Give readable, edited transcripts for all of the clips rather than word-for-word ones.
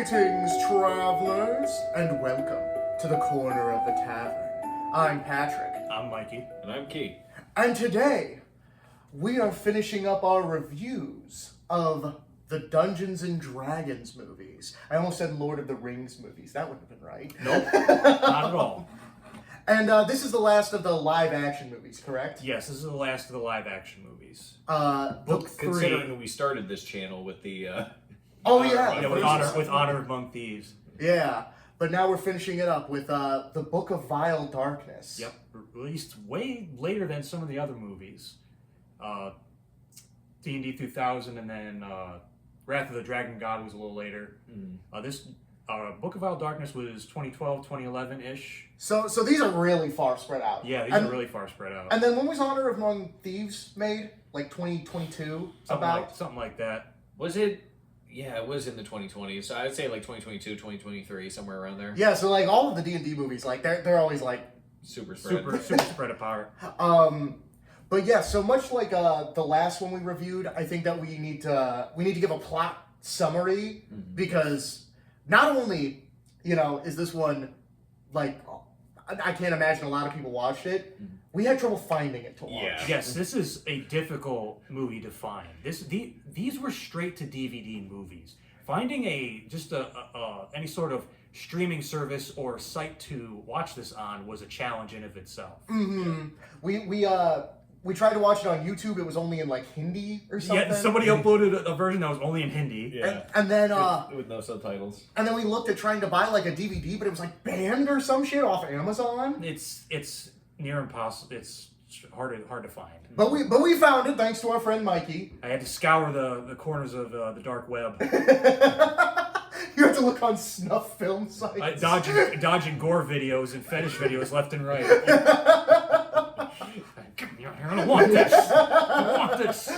Greetings, travelers, and welcome to the corner of the tavern. I'm Patrick. I'm Mikey. And I'm Key. And today, we are finishing up our reviews of the Dungeons and Dragons movies. I almost said Lord of the Rings movies. That wouldn't have been right. Nope, not at all. And this is the last of the live-action movies, correct? Yes, this is the last of the live-action movies. Book 3. Considering we started this channel with the Oh, yeah. Yeah, with Honor Among Thieves. Yeah, but now we're finishing it up with the Book of Vile Darkness. Yep, released way later than some of the other movies. D&D 2000, and then Wrath of the Dragon God was a little later. This Book of Vile Darkness was 2012, 2011-ish. So these are really far spread out. Yeah, these are really far spread out. And then when was Honor Among Thieves made? Like 2022? Something like that. Was it? Yeah, it was in the 2020s. So I'd say like 2022, 2023, somewhere around there. Yeah, so like all of the D&D movies, like they're always like Super spread. Super spread apart. But yeah, so much like the last one we reviewed, I think that we need to give a plot summary because not only, is this one like I can't imagine a lot of people watched it. We had trouble finding it to watch. Yeah. Yes, this is a difficult movie to find. These were straight to DVD movies. Finding any sort of streaming service or site to watch this on was a challenge in of itself. We tried to watch it on YouTube. It was only in like Hindi or something. Yeah, somebody uploaded a version that was only in Hindi. Yeah. And then with no subtitles. And then we looked at trying to buy like a DVD, but it was like banned or some shit off Amazon. It's near impossible. It's hard to find. But we found it thanks to our friend Mikey. I had to scour the corners of the dark web. You have to look on snuff film sites. Dodging gore videos and fetish videos left and right. I don't want this. I don't want this.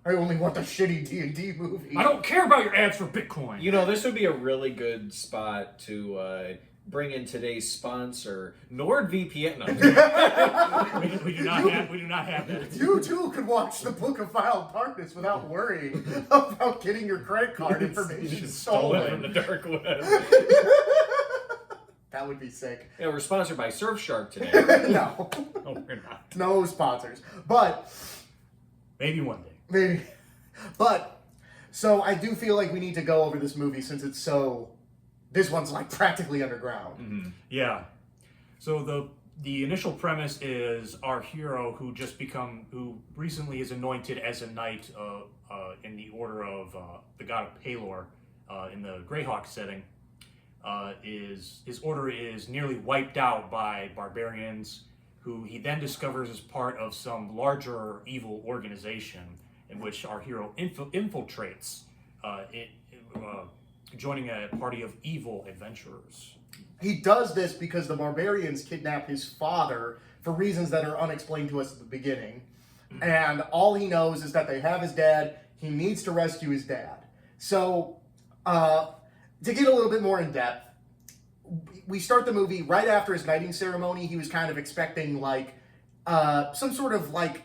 I only want the shitty D&D movie. I don't care about your ads for Bitcoin. This would be a really good spot to bring in today's sponsor, NordVPN. No. we do not have that. You too could watch the Book of Vile Darkness without worrying about getting your credit card information stolen from the dark web. That would be sick. Yeah, we're sponsored by Surfshark today. No. No, we're not. No sponsors. But Maybe one day. maybe. But so I do feel like we need to go over this movie since it's so this one's like practically underground. Yeah. So the initial premise is our hero who recently is anointed as a knight in the order of the god of Pelor in the Greyhawk setting. His order is nearly wiped out by barbarians, who he then discovers as part of some larger evil organization in which our hero infiltrates, joining a party of evil adventurers. He does this because the barbarians kidnap his father for reasons that are unexplained to us at the beginning. And all he knows is that they have his dad. He needs to rescue his dad. So, to get a little bit more in depth, we start the movie right after his knighting ceremony. He was kind of expecting like some sort of like,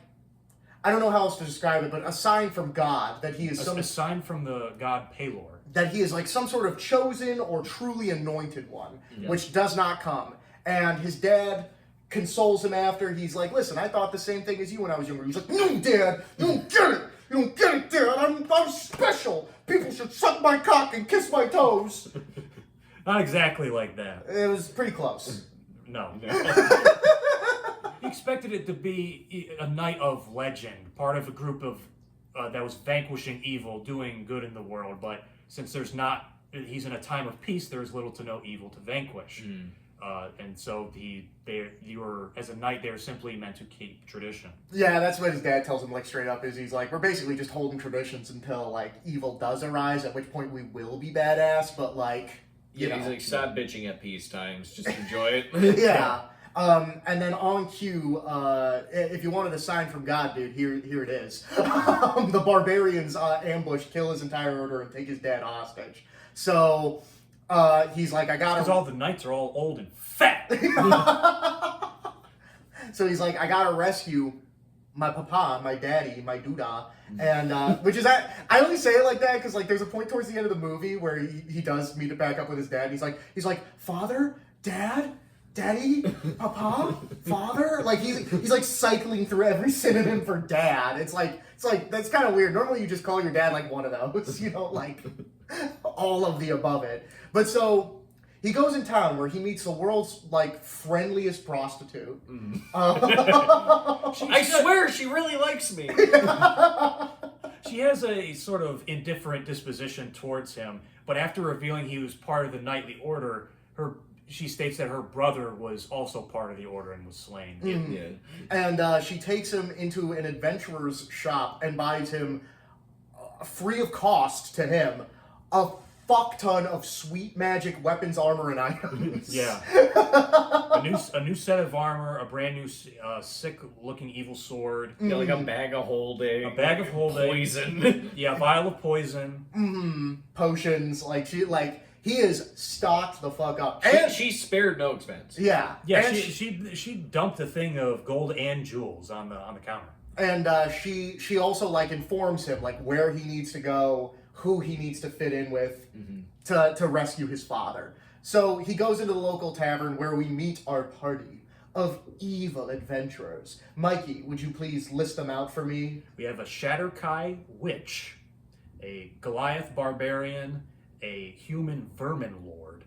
I don't know how else to describe it, but a sign from God that he is A sign from the god Pelor. that he is like some sort of chosen or truly anointed one, which does not come. And his dad consoles him after. He's like, listen, I thought the same thing as you when I was younger. He's like, no, Dad, you don't get it. You don't get it, Dad. I'm special. People should suck my cock and kiss my toes. Not exactly like that. It was pretty close. No. He expected it to be a knight of legend, part of a group of that was vanquishing evil, doing good in the world. But since he's in a time of peace, there's little to no evil to vanquish. And so as a knight, they're simply meant to keep tradition. Yeah, that's what his dad tells him, like, straight up, is he's like, we're basically just holding traditions until, like, evil does arise, at which point we will be badass, but, like, He's like, stop bitching at peace times, just enjoy it. Yeah. And then on cue, if you wanted a sign from God, dude, here it is. The barbarians ambush, kill his entire order, and take his dad hostage. So he's like, Because all the knights are all old and fat. So he's like, I gotta rescue my papa, my daddy, my duda, and which is that I only say it like that because like there's a point towards the end of the movie where he does meet it back up with his dad. And he's like father, dad, daddy, papa, father. Like he's like cycling through every synonym for dad. It's like that's kind of weird. Normally you just call your dad like one of those, like all of the above it. But so. He goes in town where he meets the world's like friendliest prostitute. I swear she really likes me. She has a sort of indifferent disposition towards him, but after revealing he was part of the knightly order, she states that her brother was also part of the order and was slain. Yeah. And she takes him into an adventurer's shop and buys him, free of cost to him, a fuck ton of sweet magic weapons, armor, and items. Yeah. a new set of armor, a brand new sick-looking evil sword. Yeah, like a bag of holding. A bag of holding. Poison. Yeah, a vial of poison. Potions. He is stocked the fuck up. And And she spared no expense. yeah. Yeah, And she dumped a thing of gold and jewels on the counter. And she also informs him where he needs to go, who he needs to fit in with to rescue his father. So he goes into the local tavern where we meet our party of evil adventurers. Mikey, would you please list them out for me? We have a Shatterkai witch, a Goliath barbarian, a human vermin lord,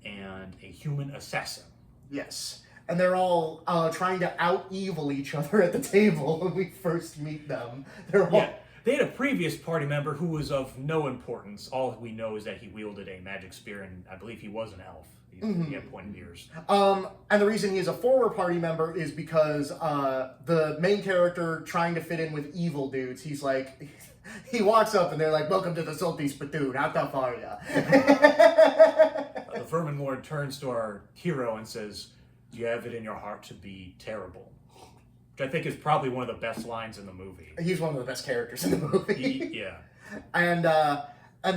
and a human assassin. Yes. And they're all trying to out-evil each other at the table when we first meet them. They're all... Yeah, they had a previous party member who was of no importance. All we know is that he wielded a magic spear, and I believe he was an elf. He had pointed ears. And the reason he is a former party member is because the main character trying to fit in with evil dudes, he walks up and they're like, "Welcome to the Salty Spittoon, how tough are ya?" The vermin lord turns to our hero and says, "Do you have it in your heart to be terrible?" Which I think is probably one of the best lines in the movie. He's one of the best characters in the movie. Yeah. And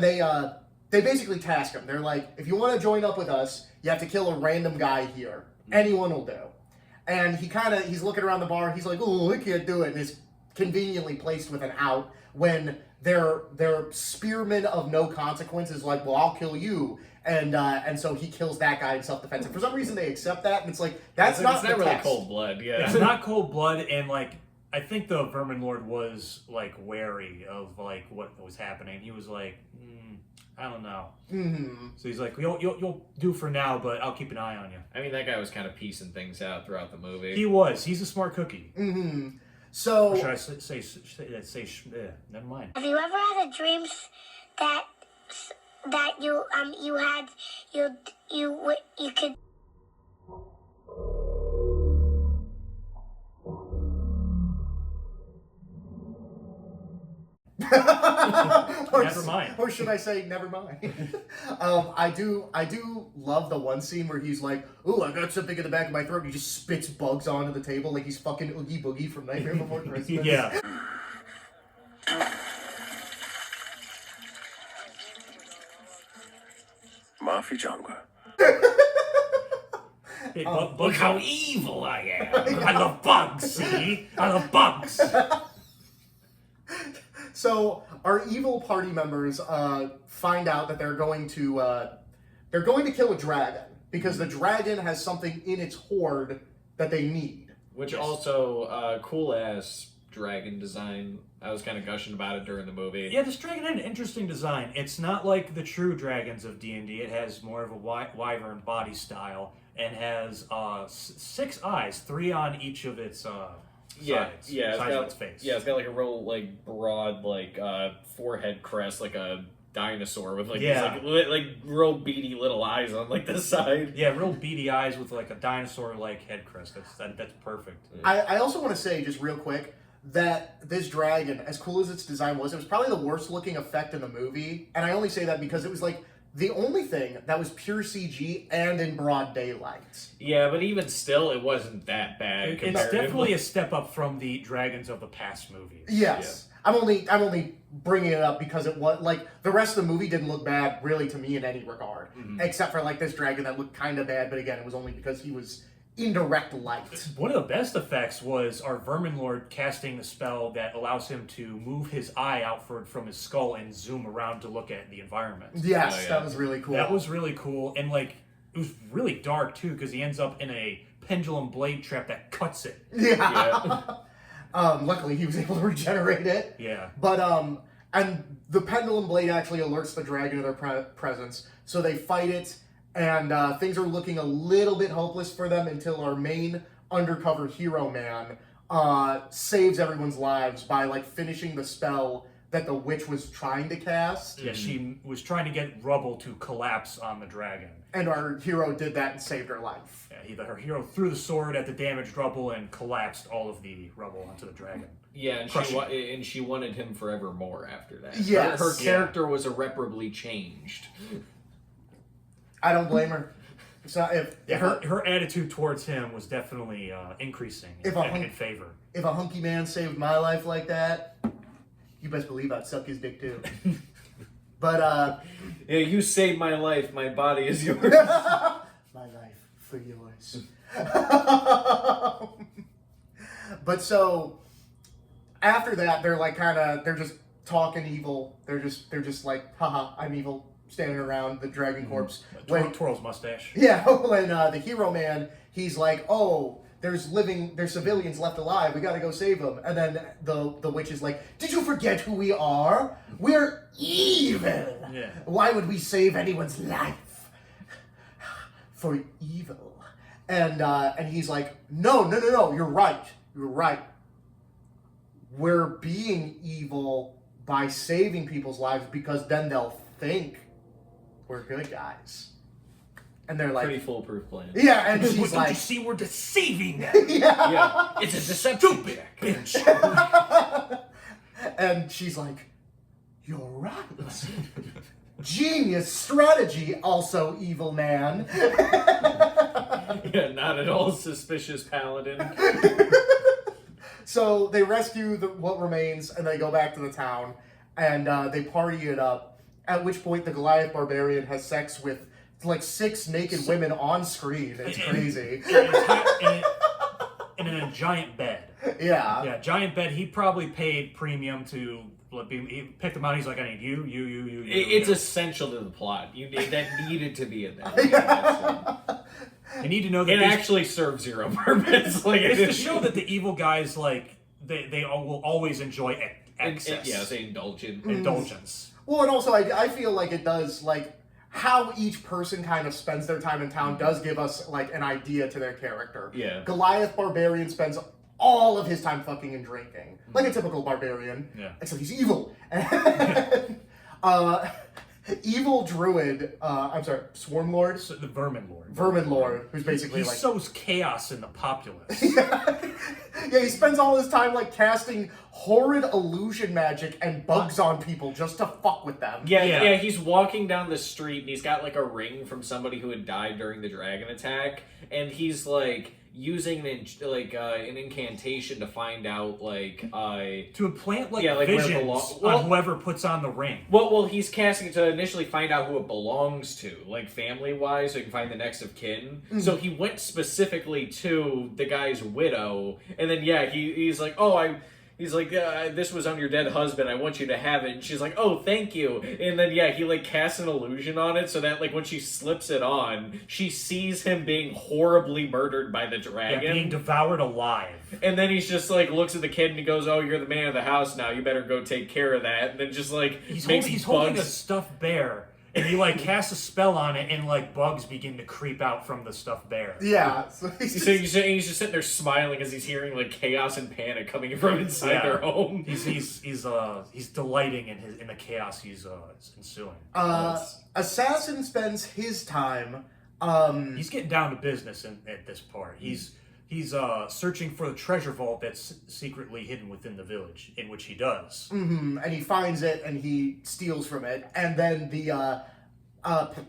they basically task him. They're like, "If you want to join up with us, you have to kill a random guy here. Anyone will do." And he's looking around the bar. He's like, "Oh, I can't do it." And is conveniently placed with an out when their spearman of no consequence is like, "Well, I'll kill you." And so he kills that guy in self-defense. And for some reason they accept that, and it's like, that's not It's the not really test. cold blood, yeah. It's not cold blood, and I think the vermin lord was wary of what was happening. He was like, I don't know. Mm-hmm. So he's like, you'll do for now, but I'll keep an eye on you. I mean, that guy was kind of piecing things out throughout the movie. He was. He's a smart cookie. Mm-hmm. So... Or should I say never mind. Have you ever had a dream that you could... Never mind. Or should I say, never mind? I do love the one scene where he's like, "Ooh, I got something in the back of my throat." And he just spits bugs onto the table like he's fucking Oogie Boogie from Nightmare Before Christmas. Yeah. Mafi Jangwa. Hey, Look how evil I am! I love bugs, see? I love bugs. So our evil party members find out that they're going to kill a dragon because the dragon has something in its hoard that they need. Which also, cool-ass dragon design. I was kind of gushing about it during the movie. Yeah, this dragon had an interesting design. It's not like the true dragons of D&D. It has more of a wyvern body style and has 6 eyes, 3 on each of its sides. Sides of its face. Yeah, it's got a real broad forehead crest, like a dinosaur with these real beady little eyes on the side. Yeah, real beady eyes with a dinosaur head crest. That's perfect. I also want to say just real quick that this dragon, as cool as its design was, it was probably the worst looking effect in the movie, and I only say that because it was the only thing that was pure CG and in broad daylight. Yeah, but even still, it wasn't that bad. It's definitely a step up from the dragons of the past movies. Yes. Yeah. I'm only bringing it up because it was the rest of the movie didn't look bad really to me in any regard, except for this dragon that looked kind of bad. But again, it was only because he was indirect light. One of the best effects was our Vermin Lord casting the spell that allows him to move his eye outward from his skull and zoom around to look at the environment. Yes, Oh, yeah. that was really cool. That was really cool, and like it was really dark too because he ends up in a pendulum blade trap that cuts it. Yeah. Luckily, he was able to regenerate it. Yeah. But and the pendulum blade actually alerts the dragon of their presence, so they fight it, and things are looking a little bit hopeless for them until our main undercover hero man saves everyone's lives by like finishing the spell that the witch was trying to cast. Yeah, she was trying to get rubble to collapse on the dragon. And our hero did that and saved her life. Yeah, her hero threw the sword at the damaged rubble and collapsed all of the rubble onto the dragon. Yeah, and she wanted him forevermore after that. Yes. Her character was irreparably changed. I don't blame her. So if Her attitude towards him was definitely increasing in favor. If a hunky man saved my life like that, you best believe I'd suck his dick too. But Yeah, you saved my life. My body is yours. my life for yours. But so after that, they're like they're just talking evil. They're just like, haha, I'm evil, standing around the dragon corpse. Twirls mustache. Yeah, when the hero man, he's like, oh, there's civilians left alive, we gotta go save them. And then the witch is like, did you forget who we are? We're evil. Yeah. Why would we save anyone's life? For evil. And he's like, no, you're right. We're being evil by saving people's lives because then they'll think we're good guys. And they're like, Pretty foolproof plan. yeah, and she's Don't like, you see we're deceiving them? yeah. Yeah, it's a deception. Stupid bitch. And she's like, you're right. Genius strategy, also evil man. Yeah, not at all suspicious paladin. So they rescue what remains, and they go back to the town, and they party it up. At which point, the Goliath barbarian has sex with like 6 naked women on screen. It's crazy. In a giant bed. Yeah. Yeah, giant bed. He probably paid premium to. He picked them out. He's like, I need you. It's essential to the plot. That needed to be in there. I need to know that It actually serves zero purpose. Like it's to show that the evil guys like they will always enjoy excess. Yeah, say indulgence. Indulgence. Well, and also I feel like it does, like, how each person kind of spends their time in town does give us, like, an idea to their character. Yeah. Goliath Barbarian spends all of his time fucking and drinking. Like a typical barbarian. Yeah. Except he's evil. And, evil druid, I'm sorry, Swarm Lord? So the Vermin Lord. Vermin Lord, who's basically he like... sows chaos in the populace. Yeah, he spends all his time, like, casting horrid illusion magic and bugs on people just to fuck with them. Yeah, he's walking down the street and he's got like a ring from somebody who had died during the dragon attack, and he's like using an incantation to find out to implant Yeah, like where it visions belongs. on whoever puts on the ring. Well, he's casting it to initially find out who it belongs to, like family-wise, so he can find the next of kin. Mm-hmm. So he went specifically to the guy's widow, and then he's like, he's like, this was on your dead husband, I want you to have it. And she's like, oh, thank you. And then, he, like, casts an illusion on it so that, like, when she slips it on, she sees him being horribly murdered by the dragon. Yeah, being devoured alive. And then he's just, like, looks at the kid and he goes, oh, you're the man of the house now, you better go take care of that. And then just, like, He's holding a stuffed bear. And he, like, casts a spell on it, and, like, bugs begin to creep out from the stuffed bear. Yeah. So he's he's just sitting there smiling as he's hearing, like, chaos and panic coming from inside their home. He's delighting in the chaos he's ensuing. Assassin spends his time... He's getting down to business at this part. He's searching for the treasure vault that's secretly hidden within the village, in which he does. and he finds it and he steals from it, and then the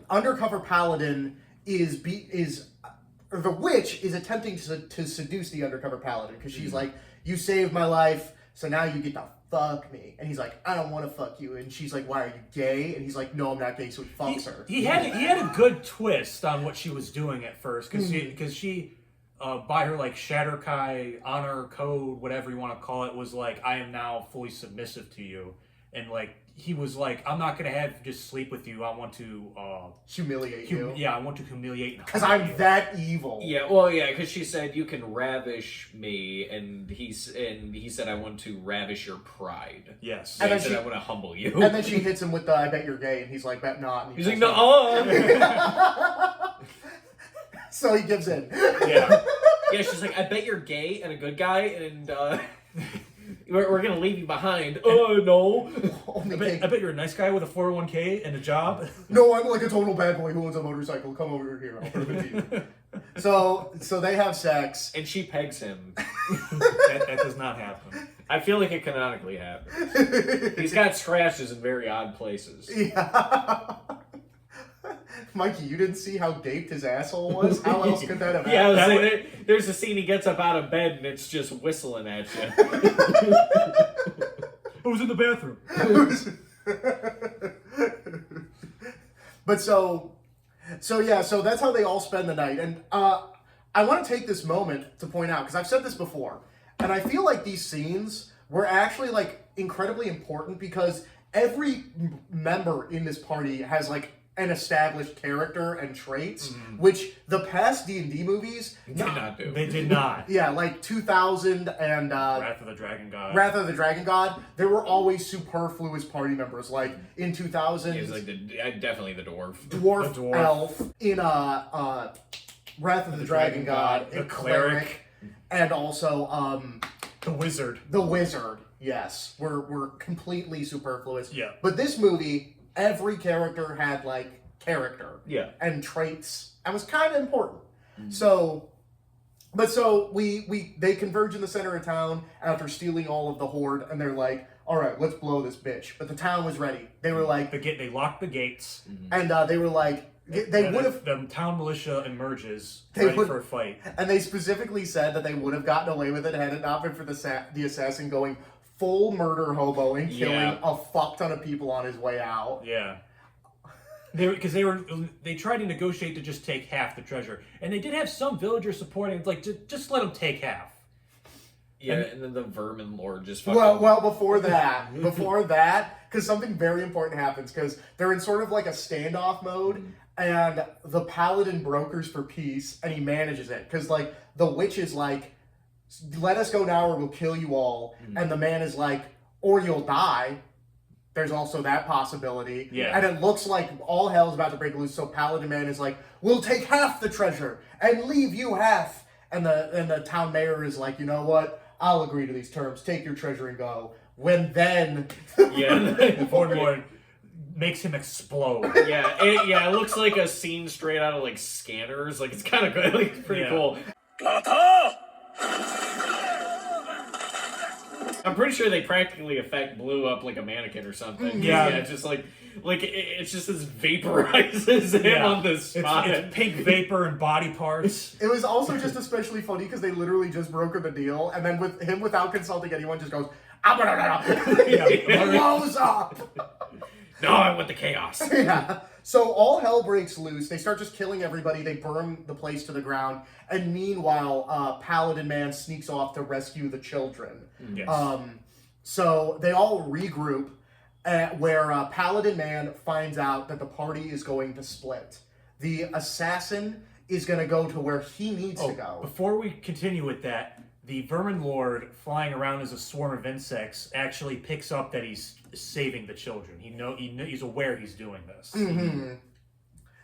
undercover paladin or the witch is attempting to seduce the undercover paladin because she's like, you saved my life, so now you get to fuck me. And he's like, I don't want to fuck you. And she's like, why, are you gay? And he's like, no, I'm not gay. So he fucks her. He had a good twist on what she was doing at first because she by her like Shatterkai honor code, whatever you want to call it, was like, I am now fully submissive to you, and like he was like, I'm not gonna have just sleep with you. I want to humiliate you. Yeah, I want to humiliate. Because I'm that evil. Yeah, well, yeah, because she said you can ravish me, and he said I want to ravish your pride. Yes, And And he then said I want to humble you. And then she hits him with the "I bet you're gay," and he's like, "Bet not." And He's like, pulls no. out. So he gives in. yeah. Yeah, she's like, I bet you're gay and a good guy, and we're gonna leave you behind. Oh no. Only I gay- bet you're a nice guy with a 401k and a job. No, I'm like a total bad boy who owns a motorcycle. Come over here. I'll prove it to you. So they have sex. And she pegs him. that does not happen. I feel like it canonically happened. He's got scratches in very odd places. Yeah. Mikey, you didn't see how gaped his asshole was? How else could that have happened? Yeah, I was That saying, there's a scene he gets up out of bed and it's just whistling at you. I was in the bathroom. But so that's how they all spend the night. And I want to take this moment to point out, because I've said this before, and I feel like these scenes were actually like incredibly important because every member in this party has like an established character and traits, which the past D&D movies Did not do. They did not. yeah, like 2000 and Wrath of the Dragon God. Wrath of the Dragon God, there were always superfluous party members. Like in 2000, He's like definitely the dwarf. dwarf, The dwarf. elf. In Wrath of the Dragon God, the a cleric, cleric. and also The wizard. the wizard. Yes, were completely superfluous. Yeah. But this movie, every character had like character Yeah. and traits and was kind of important. So they converge in the center of town after stealing all of the hoard, and they're like, all right, let's blow this bitch. But the town was ready. They were like, They locked the gates. and they were like, they And would have, the town militia emerges They ready would- for a fight. and they specifically said that they would have gotten away with it had it not been for the assassin going full murder hobo and killing Yeah. a fuck ton of people on his way out. Yeah. They tried to negotiate to just take half the treasure, and they did have some villagers supporting. It's like just let them take half. Yeah, and then the vermin lord just fucking... Well, before that, because something very important happens, because they're in sort of like a standoff mode, and the paladin brokers for peace, and he manages it, because like the witch is like, let us go now or we'll kill you all, and the man is like, or you'll die. There's also that possibility. Yeah. And it looks like all hell's about to break loose, so Paladin Man is like, we'll take half the treasure and leave you half. And the town mayor is like, you know what? I'll agree to these terms. Take your treasure and go. When then... Yeah. The Voidlord makes him explode. It looks like a scene straight out of like Scanners. Like it's kind of good. Like, it's pretty Yeah. cool. I'm pretty sure they practically blew up like a mannequin or something. Yeah. Just like it's just this vaporizes him on the spot. It's pink vapor and body parts. It was also just especially funny because they literally just brokered the deal, and then with him, without consulting anyone, just goes, blows up. No, I want the chaos. Yeah. So all hell breaks loose. They start just killing everybody. They burn the place to the ground. And meanwhile, Paladin Man sneaks off to rescue the children. Yes. So they all regroup where Paladin Man finds out that the party is going to split. The assassin is going to go to where he needs to go. Before we continue with that, the Vermin Lord, flying around as a swarm of insects, actually picks up that he's saving the children. He's aware he's doing this. Mm-hmm.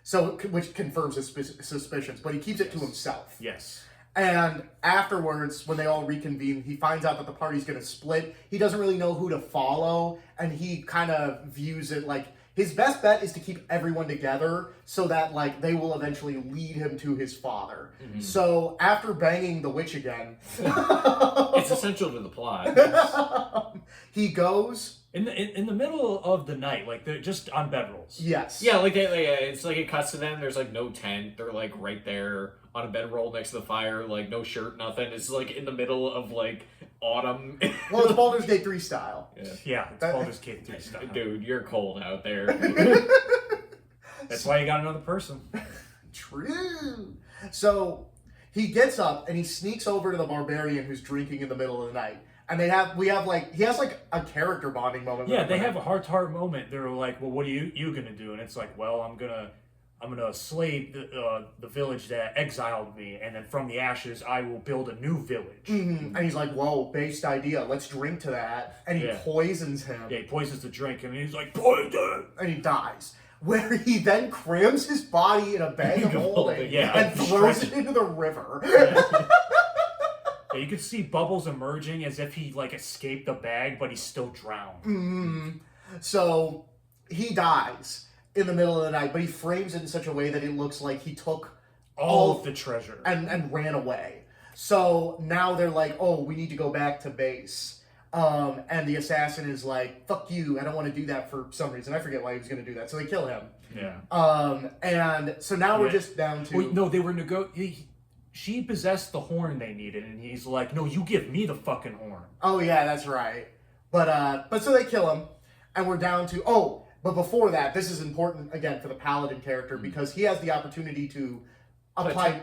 So, which confirms his suspicions, but he keeps it to himself. Yes. And afterwards, when they all reconvene, he finds out that the party's going to split. He doesn't really know who to follow, and he kind of views it like his best bet is to keep everyone together so that like they will eventually lead him to his father. Mm-hmm. So after banging the witch again, It's essential to the plot. he goes. In the middle of the night, like they're just on bedrolls. Yes. Yeah, like it's like it cuts to them. There's like no tent. They're like right there on a bedroll next to the fire. Like no shirt, nothing. It's like in the middle of like autumn. Well, it's Baldur's Gate 3 style. Yeah, it's Baldur's Gate 3 style. Dude, you're cold out there. That's why you got another person. True. So he gets up and he sneaks over to the barbarian who's drinking in the middle of the night. And he has like a character bonding moment. Yeah, they have a heart-to-heart moment. They're like, well, what are you gonna do? And it's like, well, I'm gonna slay the village that exiled me, and then from the ashes I will build a new village. And he's like, whoa, based idea, let's drink to that. And he poisons him. Yeah, he poisons the drink, and he's like, poison! And he dies. Where he then crams his body in a bag of holding and throws it into the river. Yeah, you could see bubbles emerging as if he like escaped the bag, but he's still drowned. So he dies in the middle of the night, but he frames it in such a way that it looks like he took all of the treasure and ran away. So now they're like, oh, we need to go back to base. And the assassin is like, fuck you, I don't want to do that for some reason. I forget why he was going to do that. So they kill him. Yeah. And so now we're just down to... Wait, no, they were she possessed the horn they needed, and he's like, no, you give me the fucking horn. Oh, yeah, that's right. But so they kill him, and we're down to... Oh, but before that, this is important, again, for the paladin character, because he has the opportunity to apply...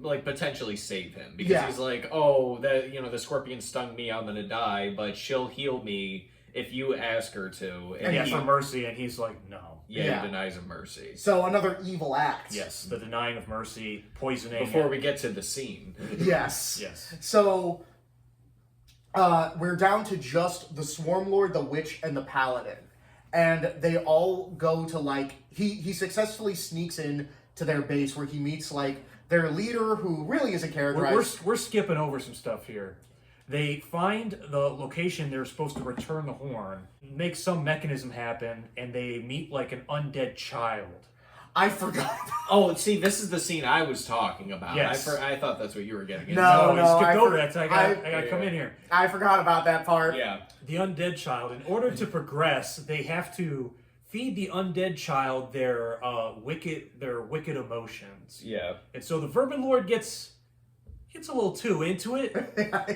like potentially save him, because he's like, oh, the scorpion stung me, I'm gonna die, but she'll heal me if you ask her to. And for mercy, and he's like, no. He denies him mercy. So another evil act. Yes, the denying of mercy, poisoning. Before we get to the scene. Yes. Yes. So we're down to just the Swarm Lord, the Witch, and the Paladin. And they all go to like... He successfully sneaks in to their base where he meets like their leader, who really isn't characterized. We're skipping over some stuff here. They find the location they're supposed to return the horn, make some mechanism happen, and they meet like an undead child. I forgot. Oh, see, this is the scene I was talking about. Yes. I thought that's what you were getting into. No, you skipped over that, so I gotta come in here. I forgot about that part. Yeah. The undead child. In order to progress, they have to feed the undead child their wicked emotions. Yeah. And so the Vermin Lord gets a little too into it.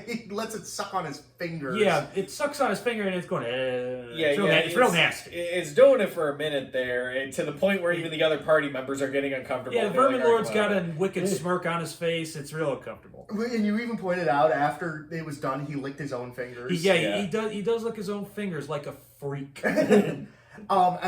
He lets it suck on his fingers. Yeah, it sucks on his finger and it's going. It's real nasty. It's doing it for a minute there, and to the point where even the other party members are getting uncomfortable. Yeah, the Vermin Lord's got a wicked smirk on his face. It's real uncomfortable. And you even pointed out after it was done, he licked his own fingers. He does lick his own fingers like a freak. And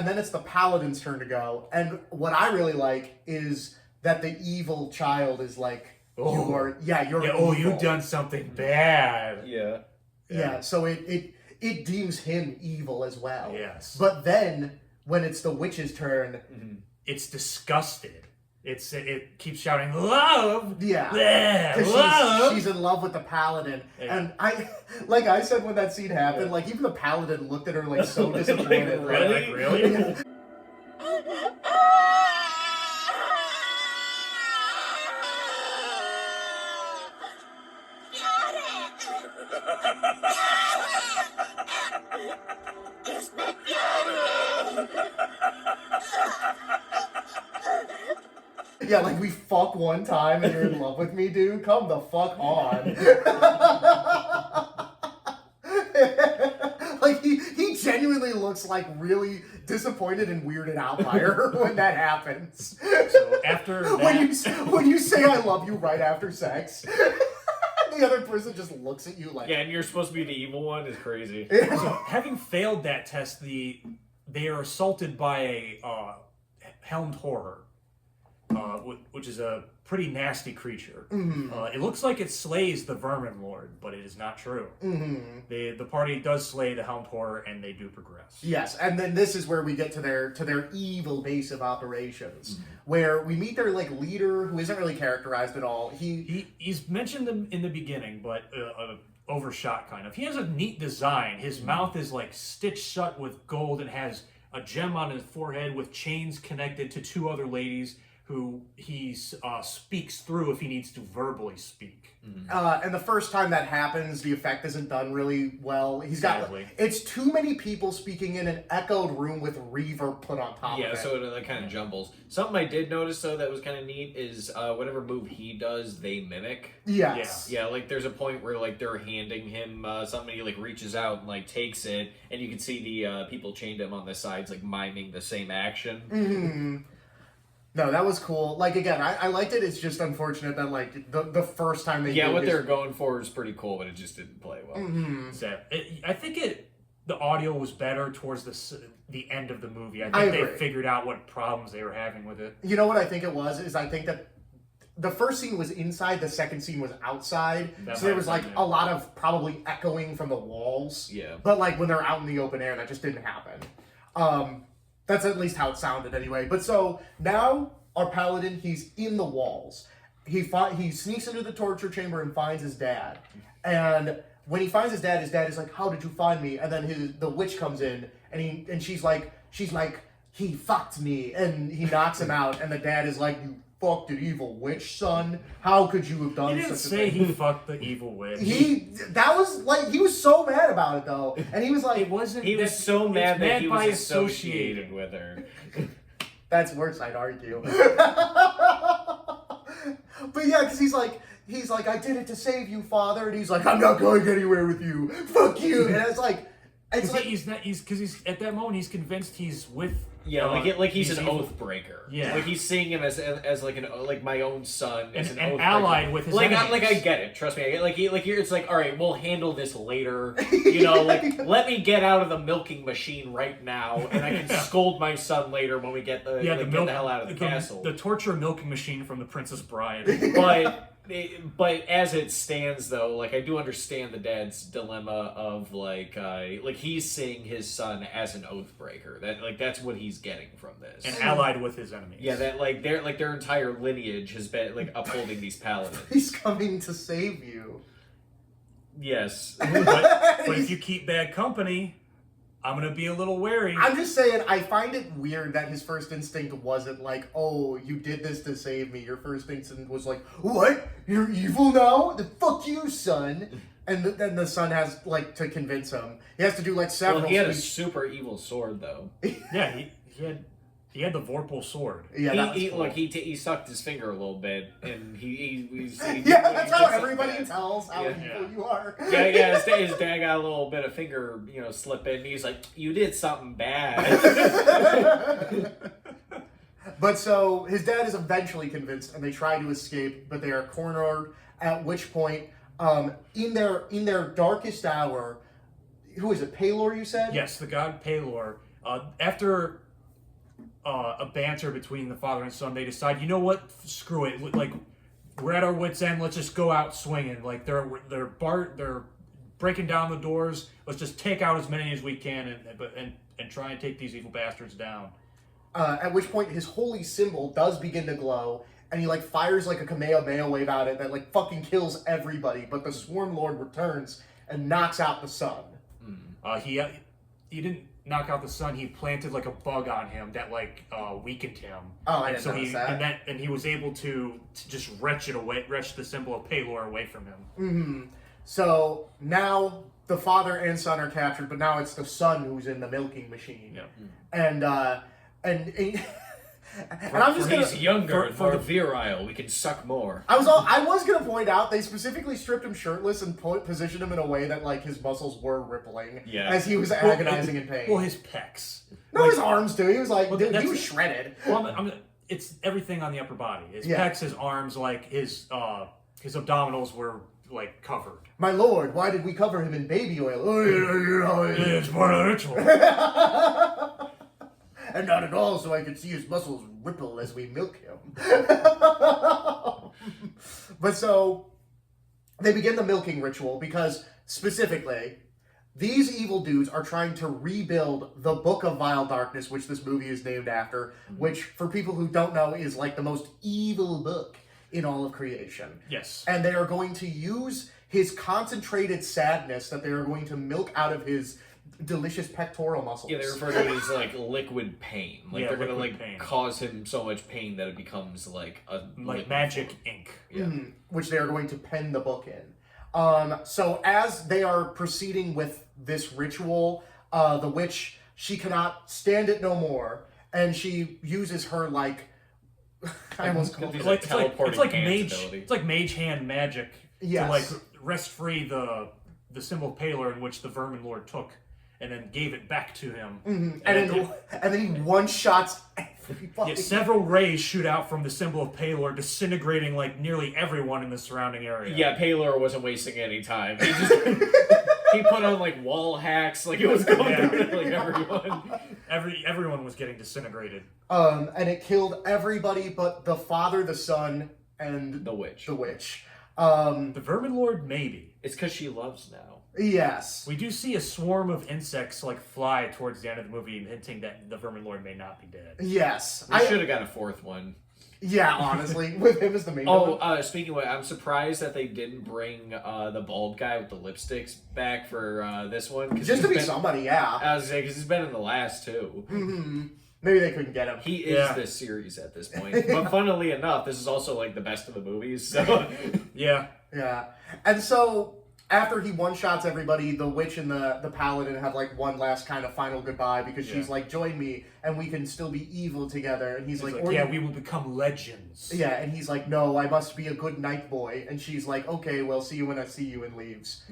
then it's the Paladin's turn to go. And what I really like is that the evil child is like, you're evil. You've done something bad. Yeah, so it deems him evil as well. Yes. But then, when it's the witch's turn... It's disgusted. It keeps shouting, love! Yeah. Love! She's in love with the Paladin. Yeah. And I said when that scene happened, like, even the Paladin looked at her, like, so disappointed. Like, really? Yeah, like, we fuck one time and you're in love with me, dude? Come the fuck on. Like, he genuinely looks like really disappointed and weirded out by her when that happens. So after that... when you say I love you right after sex, the other person just looks at you like... Yeah, and you're supposed to be the evil one is crazy. So having failed that test, they are assaulted by a helmed horror. Which is a pretty nasty creature. It looks like it slays the Vermin Lord, but it is not true. The party does slay the helmed horror, and they do progress. Yes, and then this is where we get to their evil base of operations, where we meet their like leader, who isn't really characterized at all. He's mentioned in the beginning, but overshot kind of. He has a neat design. His mouth is like stitched shut with gold and has a gem on his forehead with chains connected to two other ladies who he speaks through if he needs to verbally speak. And the first time that happens, the effect isn't done really well. It's too many people speaking in an echoed room with reverb put on top of it. Yeah, so it kind of jumbles. Something I did notice, though, that was kind of neat is whatever move he does, they mimic. Yes. Yeah, like there's a point where like they're handing him something, he like reaches out and like takes it, and you can see the people chained him on the sides like miming the same action. No, that was cool. Like, again, I liked it. It's just unfortunate that, like, the first time they Yeah, did what his- they're going for is pretty cool, but it just didn't play well. So, I think the audio was better towards the end of the movie. I think I they agree. figured out what problems they were having with it. You know what I think it was? Is I think that the first scene was inside, the second scene was outside. That So there might was, have like, been it. a lot of probably echoing from the walls. Yeah. But, like, when they're out in the open air, that just didn't happen. That's at least how it sounded anyway. But so, now, our paladin, he's in the walls. He sneaks into the torture chamber and finds his dad. And when he finds his dad is like, "How did you find me?" And then the witch comes in, and she's like, "He fucked me," and he knocks him out. And the dad is like, "You fucked an evil witch, son. How could you have done He didn't such a say thing?" he fucked the evil witch. He was so mad about it though, and he was like, It wasn't. He was that- so it's mad that he was by associated with her. "That's worse, I'd argue." But yeah, because he's like, "I did it to save you, father," and he's like, "I'm not going anywhere with you. Fuck you." And it's like, He's at that moment he's convinced he's with. Yeah, like he's these an evil- oath breaker. Yeah. like he's seeing him as like my own son, as an And oath allied breaker. with his like enemies. I get it. Trust me. I get, like it's like, all right, we'll handle this later. You know, like let me get out of the milking machine right now, and I can scold my son later when we get the get the hell out of the castle. The torture milking machine from the Princess Bride. But as it stands, though, like I do understand the dad's dilemma of like he's seeing his son as an oath breaker. That's what he's getting from this. And allied with his enemies. Yeah, that their entire lineage has been like upholding these paladins. he's coming to save you. Yes. But if you keep bad company, I'm gonna be a little wary. I'm just saying, I find it weird that his first instinct wasn't like, "Oh, you did this to save me." Your first instinct was like, "What? You're evil now? Then fuck you, son." And then the son has like to convince him. He has to do like several. Well, he had a speech- super evil sword, though. Yeah, he had the Vorpal sword. Yeah, that was cool. He sucked his finger a little bit, and he Yeah, that's how did something everybody bad. tells how Yeah. evil you are. Yeah. His dad got a little bit of finger, slip in. And he's like, "You did something bad." But so his dad is eventually convinced, and they try to escape, but they are cornered. At which point, in their darkest hour, who is it? Palor, you said? Yes, the god Palor. After a banter between the father and son, they decide, you know what? Screw it. Like, we're at our wits' end. Let's just go out swinging. Like they're breaking down the doors. Let's just take out as many as we can and try and take these evil bastards down. At which point, his holy symbol does begin to glow, and he like fires like a Kamehameha wave at it that like fucking kills everybody. But the Swarm Lord returns and knocks out the sun. He didn't knock out the sun. He planted like a bug on him that like weakened him. Oh, I And didn't so notice that. and he was able to just wrench the symbol of Palor away from him. So now the father and son are captured, but now it's the son who's in the milking machine. Yeah. And I'm just gonna. He's younger, for more the- virile. We can suck more. I was gonna point out they specifically stripped him shirtless and positioned him in a way that like his muscles were rippling as he was agonizing in pain. Well, his pecs. No, his arms too. He was like, Well, dude, he that's- was shredded. Well, it's everything on the upper body. His pecs, his arms, like his abdominals were like covered. My lord, why did we cover him in baby oil? Oh, It's part of the ritual. And not at all, so I could see his muscles ripple as we milk him. But so they begin the milking ritual because specifically, these evil dudes are trying to rebuild the Book of Vile Darkness, which this movie is named after, which, for people who don't know, is like the most evil book in all of creation. Yes. And they are going to use his concentrated sadness that they are going to milk out of his delicious pectoral muscles. Yeah, they refer to it as like liquid pain. Like Yeah, they're gonna liquid like pain. cause him so much pain that it becomes like a Like liquid magic form. ink. Yeah. Which they are going to pen the book in. So as they are proceeding with this ritual, the witch, she cannot stand it no more, and she uses her like I almost called These it are Like, teleporting it's like hands mage. ability. It's like mage hand magic Yes. to like wrest free the symbol of Palor in which the Vermin Lord took, and then gave it back to him. and then he one shots fucking... several rays shoot out from the symbol of Palor, disintegrating like nearly everyone in the surrounding area. Yeah, Paylor wasn't wasting any time. He just he put on like wall hacks, like it was going through like everyone. Everyone was getting disintegrated. And it killed everybody but the father, the son, and The witch. The witch. The Vermin Lord, maybe. It's because she loves now. Yes. We do see a swarm of insects like fly towards the end of the movie, hinting that the Vermin Lord may not be dead. Yes. We should have got a fourth one. Yeah, honestly, with him as the main one. Speaking of which, I'm surprised that they didn't bring the bald guy with the lipsticks back for this one. Just to be somebody, yeah. I was saying, because he's been in the last two. Mm-hmm. Maybe they couldn't get him. He is this series at this point. But funnily enough, this is also like the best of the movies. So Yeah. Yeah. And so, after he one-shots everybody, the witch and the paladin have like one last kind of final goodbye because she's like, join me and we can still be evil together. And he's like, we will become legends. Yeah, and he's like, no, I must be a good night boy. And she's like, okay, well, see you when I see you, and leaves.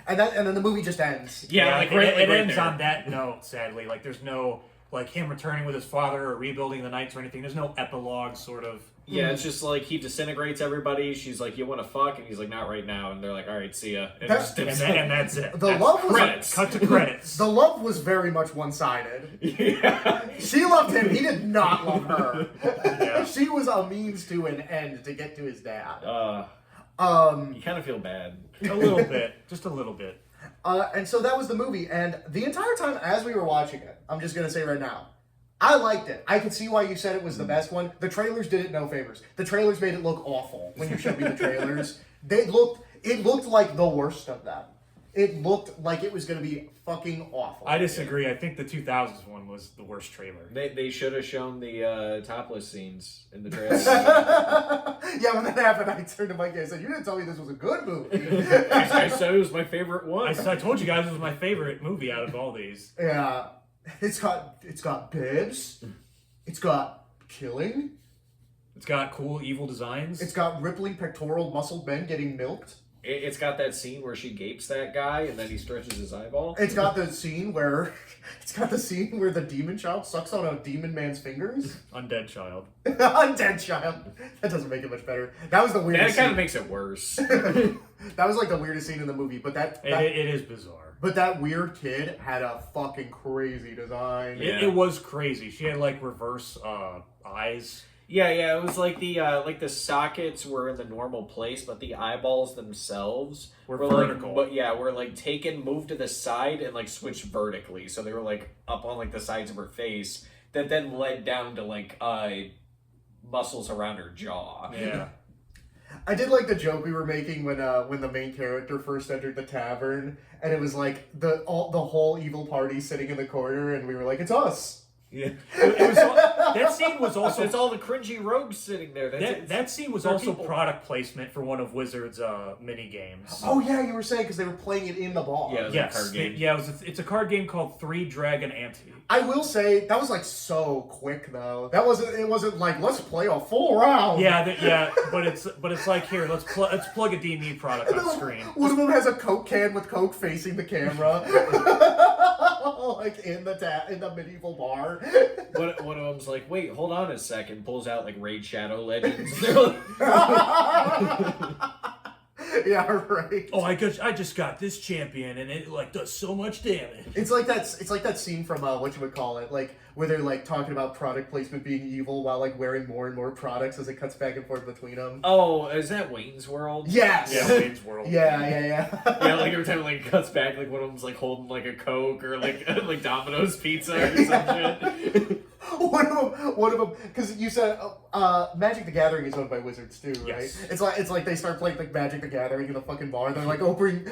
and then the movie just ends. Yeah, like, it right ends there. on that note, sadly. Like, there's no, like, him returning with his father or rebuilding the knights or anything. There's no epilogue, sort of. yeah, it's just like he disintegrates everybody. She's like, you want to fuck? And he's like, not right now. And they're like, all right, see ya. And, That's- And that's it. The love was credits. Cut to credits. The love was very much one-sided. Yeah. She loved him. He did not love her. Yeah. She was a means to an end to get to his dad. You kind of feel bad. A little bit. Just a little bit. And so that was the movie. And the entire time as we were watching it, I'm just going to say right now, I liked it. I could see why you said it was the best one. The trailers did it no favors. The trailers made it look awful when you showed me the trailers. It looked like the worst of them. It looked like it was going to be fucking awful. I disagree. I think the 2000s one was the worst trailer. They should have shown the topless scenes in the trailer. Yeah, when that happened, I turned to Mike and I said, you didn't tell me this was a good movie. I said it was my favorite one. I told you guys it was my favorite movie out of all these. Yeah. It's got bibs. It's got killing. It's got cool evil designs. It's got rippling pectoral muscled men getting milked. It's got that scene where she gapes that guy and then he stretches his eyeball. It's got the scene where the demon child sucks on a demon man's fingers. Undead child. Undead child. That doesn't make it much better. That was the That weirdest kind of scene. makes it worse. That was like the weirdest scene in the movie, but It is bizarre. but that weird kid had a fucking crazy design. Yeah. It was crazy. She had like reverse eyes. Yeah, it was like the sockets were in the normal place, but the eyeballs themselves Were like, vertical. were like taken, moved to the side, and like switched vertically. So they were like up on like the sides of her face, that then led down to like muscles around her jaw. Yeah. I did like the joke we were making when the main character first entered the tavern, and it was like the whole evil party sitting in the corner, and we were like, it's us. Yeah, That scene was also it's all the cringy rogues sitting there. that scene was they're also people. product placement for one of Wizard's mini games. Oh yeah, you were saying because they were playing it in the bar. Yeah. It was yes, a card game. it's a card game called Three Dragon Ante. I will say that was like so quick though. It wasn't like let's play a full round. But it's like here, let's plug a D&D product on screen. One of them has a Coke can with Coke facing the camera, like in the medieval bar. One of them's like, wait, hold on a second. Pulls out like Raid Shadow Legends. Yeah, right. Oh, I just got this champion and it like does so much damage. It's like that scene from whatchamacallit, like where they're like talking about product placement being evil while like wearing more and more products as it cuts back and forth between them. Oh, is that Wayne's World? Yes. Yeah, Wayne's World. Yeah. Yeah, like every time like it cuts back, like one of them's like holding like a Coke or like like Domino's pizza or some shit. One of them, because you said Magic the Gathering is owned by Wizards too, right? Yes. It's like they start playing like Magic the Gathering in the fucking bar. They're like opening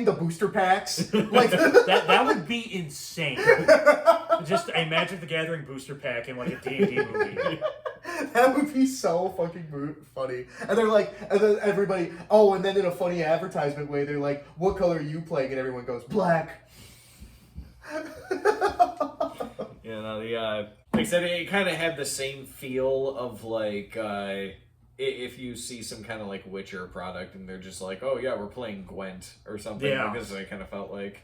the booster packs. Like That would be insane. Just a Magic the Gathering booster pack in like a D&D movie. that would be so fucking funny. And they're like, and then everybody, and then in a funny advertisement way, they're like, "What color are you playing?" And everyone goes, "Black." Yeah, no, like I said, it kind of had the same feel of like if you see some kind of like Witcher product and they're just like, oh yeah, we're playing Gwent or something. Yeah. Because I kind of felt like.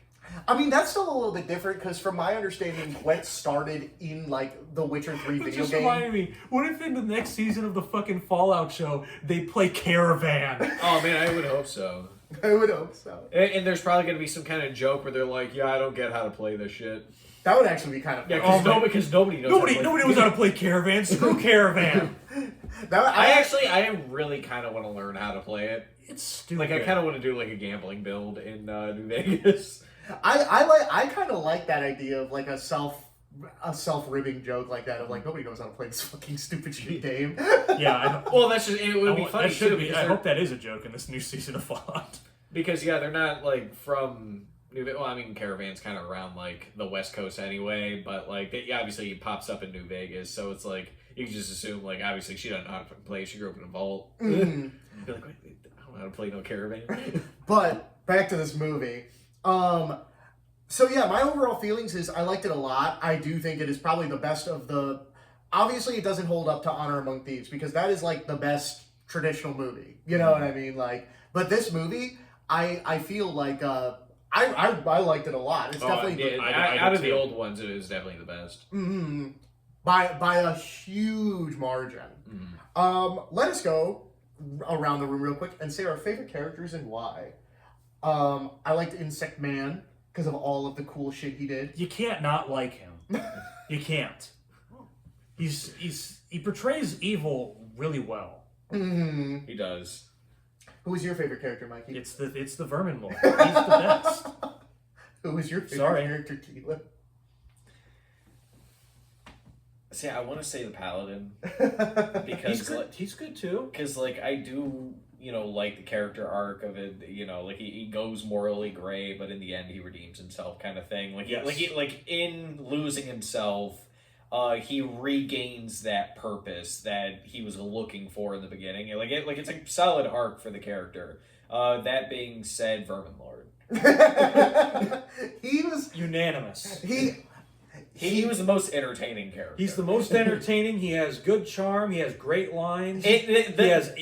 I mean, that's still a little bit different because, from my understanding, Gwent started in like the Witcher 3 It video just game. reminded me, what if in the next season of the fucking Fallout show, they play Caravan? Oh man, I would hope so. I would hope so. And there's probably gonna be some kind of joke where they're like, "Yeah, I don't get how to play this shit." That would actually be kind of Yeah, fun. because nobody knows. Nobody how to play. knows how to play Caravan. Screw Caravan. I really kind of want to learn how to play it. It's stupid. Like, I kind of want to do like a gambling build in New Vegas. I kind of like that idea of like a self-ribbing joke like that of like nobody knows how to play this fucking stupid shit game. Yeah. Well, that's just it would be funny that should too. be. Because I they're- hope that is a joke in this new season of Fallout. Because yeah, they're not like from New Vegas. Well, I mean, Caravan's kind of around like the West Coast anyway, but like obviously it pops up in New Vegas, so it's like you can just assume like obviously she doesn't know how to play. She grew up in a vault. Mhm. Be like, "Wait, I don't know how to play no Caravan." But back to this movie. So yeah, my overall feelings is I liked it a lot. I do think it is probably the best of the. Obviously, it doesn't hold up to Honor Among Thieves because that is like the best traditional movie. You know what I mean? Like, but this movie, I feel like I liked it a lot. It's definitely I I out do of the too. old ones, it is definitely the best. by a huge margin. Let us go around the room real quick and say our favorite characters and why. I liked Insect Man because of all of the cool shit he did. You can't not like him. You can't. He portrays evil really well. He does. Who was your favorite character, Mikey? It's the Vermin Lord. He's the best. Who was your favorite Sorry. character, Keelan? See, I want to say the Paladin He's because good. He's good too. because like I do like the character arc of it, like he goes morally gray, but in the end he redeems himself, kind of thing. Like Yes. like in losing himself, he regains that purpose that he was looking for in the beginning. It's a solid arc for the character. That being said, Vermin Lord. He was Unanimous. He was the most entertaining character. He's the most entertaining. He has good charm. He has great lines. He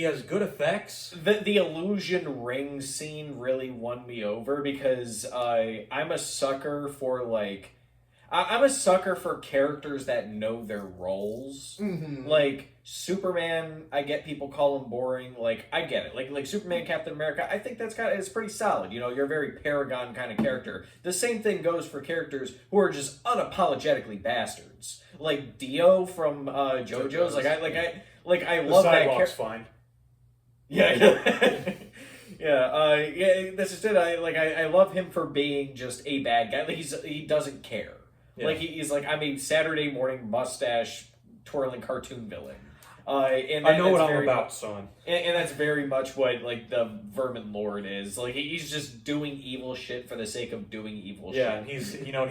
has good effects. The illusion ring scene really won me over because I'm a sucker for I'm a sucker for characters that know their roles. Like Superman, I get people call him boring. Like I get it. Like Superman, Captain America, I think it's pretty solid. You're a very paragon kind of character. The same thing goes for characters who are just unapologetically bastards. Like Dio from JoJo's. I love that character. Fine. Yeah. Yeah, that's just it. I love him for being just a bad guy. Like he doesn't care. Yeah. Like he's like I'm a Saturday morning mustache twirling cartoon villain. And I know what I'm very about, son. And that's very much what like the Vermin Lord is. Like he's just doing evil shit for the sake of doing evil shit. Yeah, and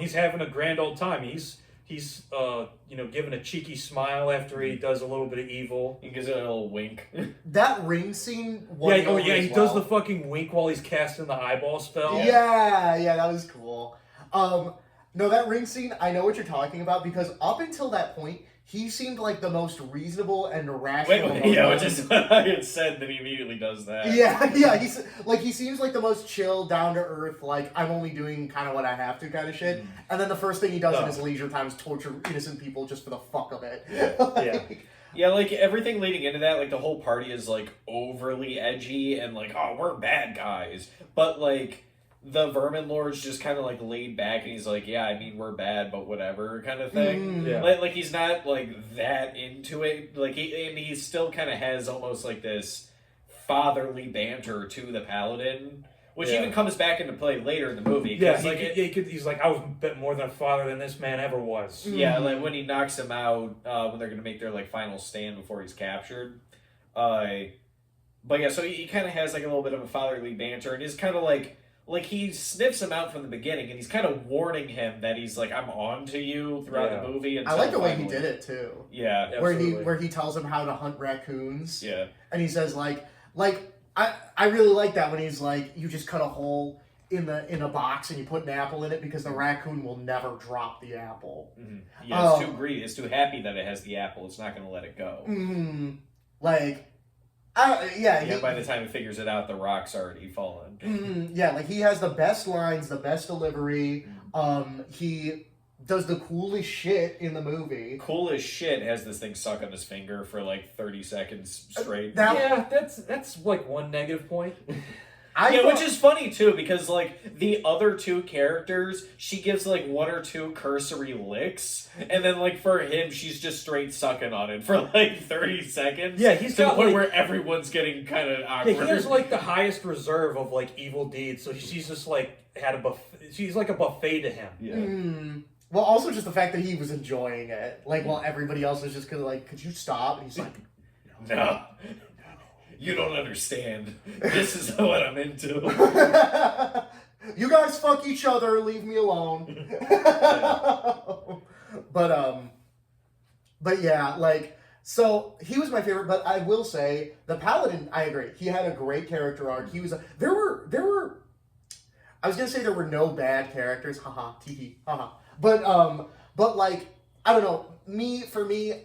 he's having a grand old time. He's giving a cheeky smile after he does a little bit of evil. He gives it a little wink. that ring scene. He does the fucking wink while he's casting the eyeball spell. Yeah, that was cool. No, that ring scene, I know what you're talking about because up until that point, he seemed like the most reasonable and rational. Which is what I had said that he immediately does that. Yeah, he seems like the most chill, down to earth, like I'm only doing kind of what I have to kind of shit. And then the first thing he does in his leisure time is torture innocent people just for the fuck of it. Yeah, like everything leading into that, like the whole party is like overly edgy and like, oh, we're bad guys. But like the Vermin Lord's just kind of like laid back and he's like, yeah, I mean, we're bad, but whatever kind of thing. Yeah. Like he's not like that into it. Like he still kind of has almost like this fatherly banter to the Paladin, which even comes back into play later in the movie. Yeah, he's like, I was a bit more than a father than this man ever was. Yeah, like when he knocks him out, when they're going to make their like final stand before he's captured. But yeah, so he kind of has like a little bit of a fatherly banter and is kind of like he sniffs him out from the beginning and he's kind of warning him that he's like, I'm on to you throughout the movie. I like the way he did it too. Yeah. Where he tells him how to hunt raccoons. Yeah. And he says like I really like that when he's like, you just cut a hole in a box and you put an apple in it because the raccoon will never drop the apple. Mm-hmm. Yeah, it's too greedy. It's too happy that it has the apple. It's not going to let it go. Like, Yeah, by the time he figures it out, the rock's already fallen. Yeah, like he has the best lines, the best delivery. He does the coolest shit in the movie. Cool as shit has this thing suck on his finger for like 30 seconds straight. That's like one negative point. Which is funny too, because like the other two characters, she gives like one or two cursory licks, and then like for him, she's just straight sucking on it for like 30 seconds. Yeah, he's to the got point like, where everyone's getting kind of awkward. Yeah, he has like the highest reserve of like evil deeds, so she's just like had a buffet. She's like a buffet to him. Yeah. Well, also just the fact that he was enjoying it, like while everybody else was just kind of like, "Could you stop?" And he's like, No. You don't understand. This is what I'm into. "You guys fuck each other. Leave me alone." But yeah, like, so he was my favorite. But I will say the Paladin. I agree. He had a great character arc. He was. There were. I was gonna say there were no bad characters. Haha. Tee haha. But like, I don't know. For me.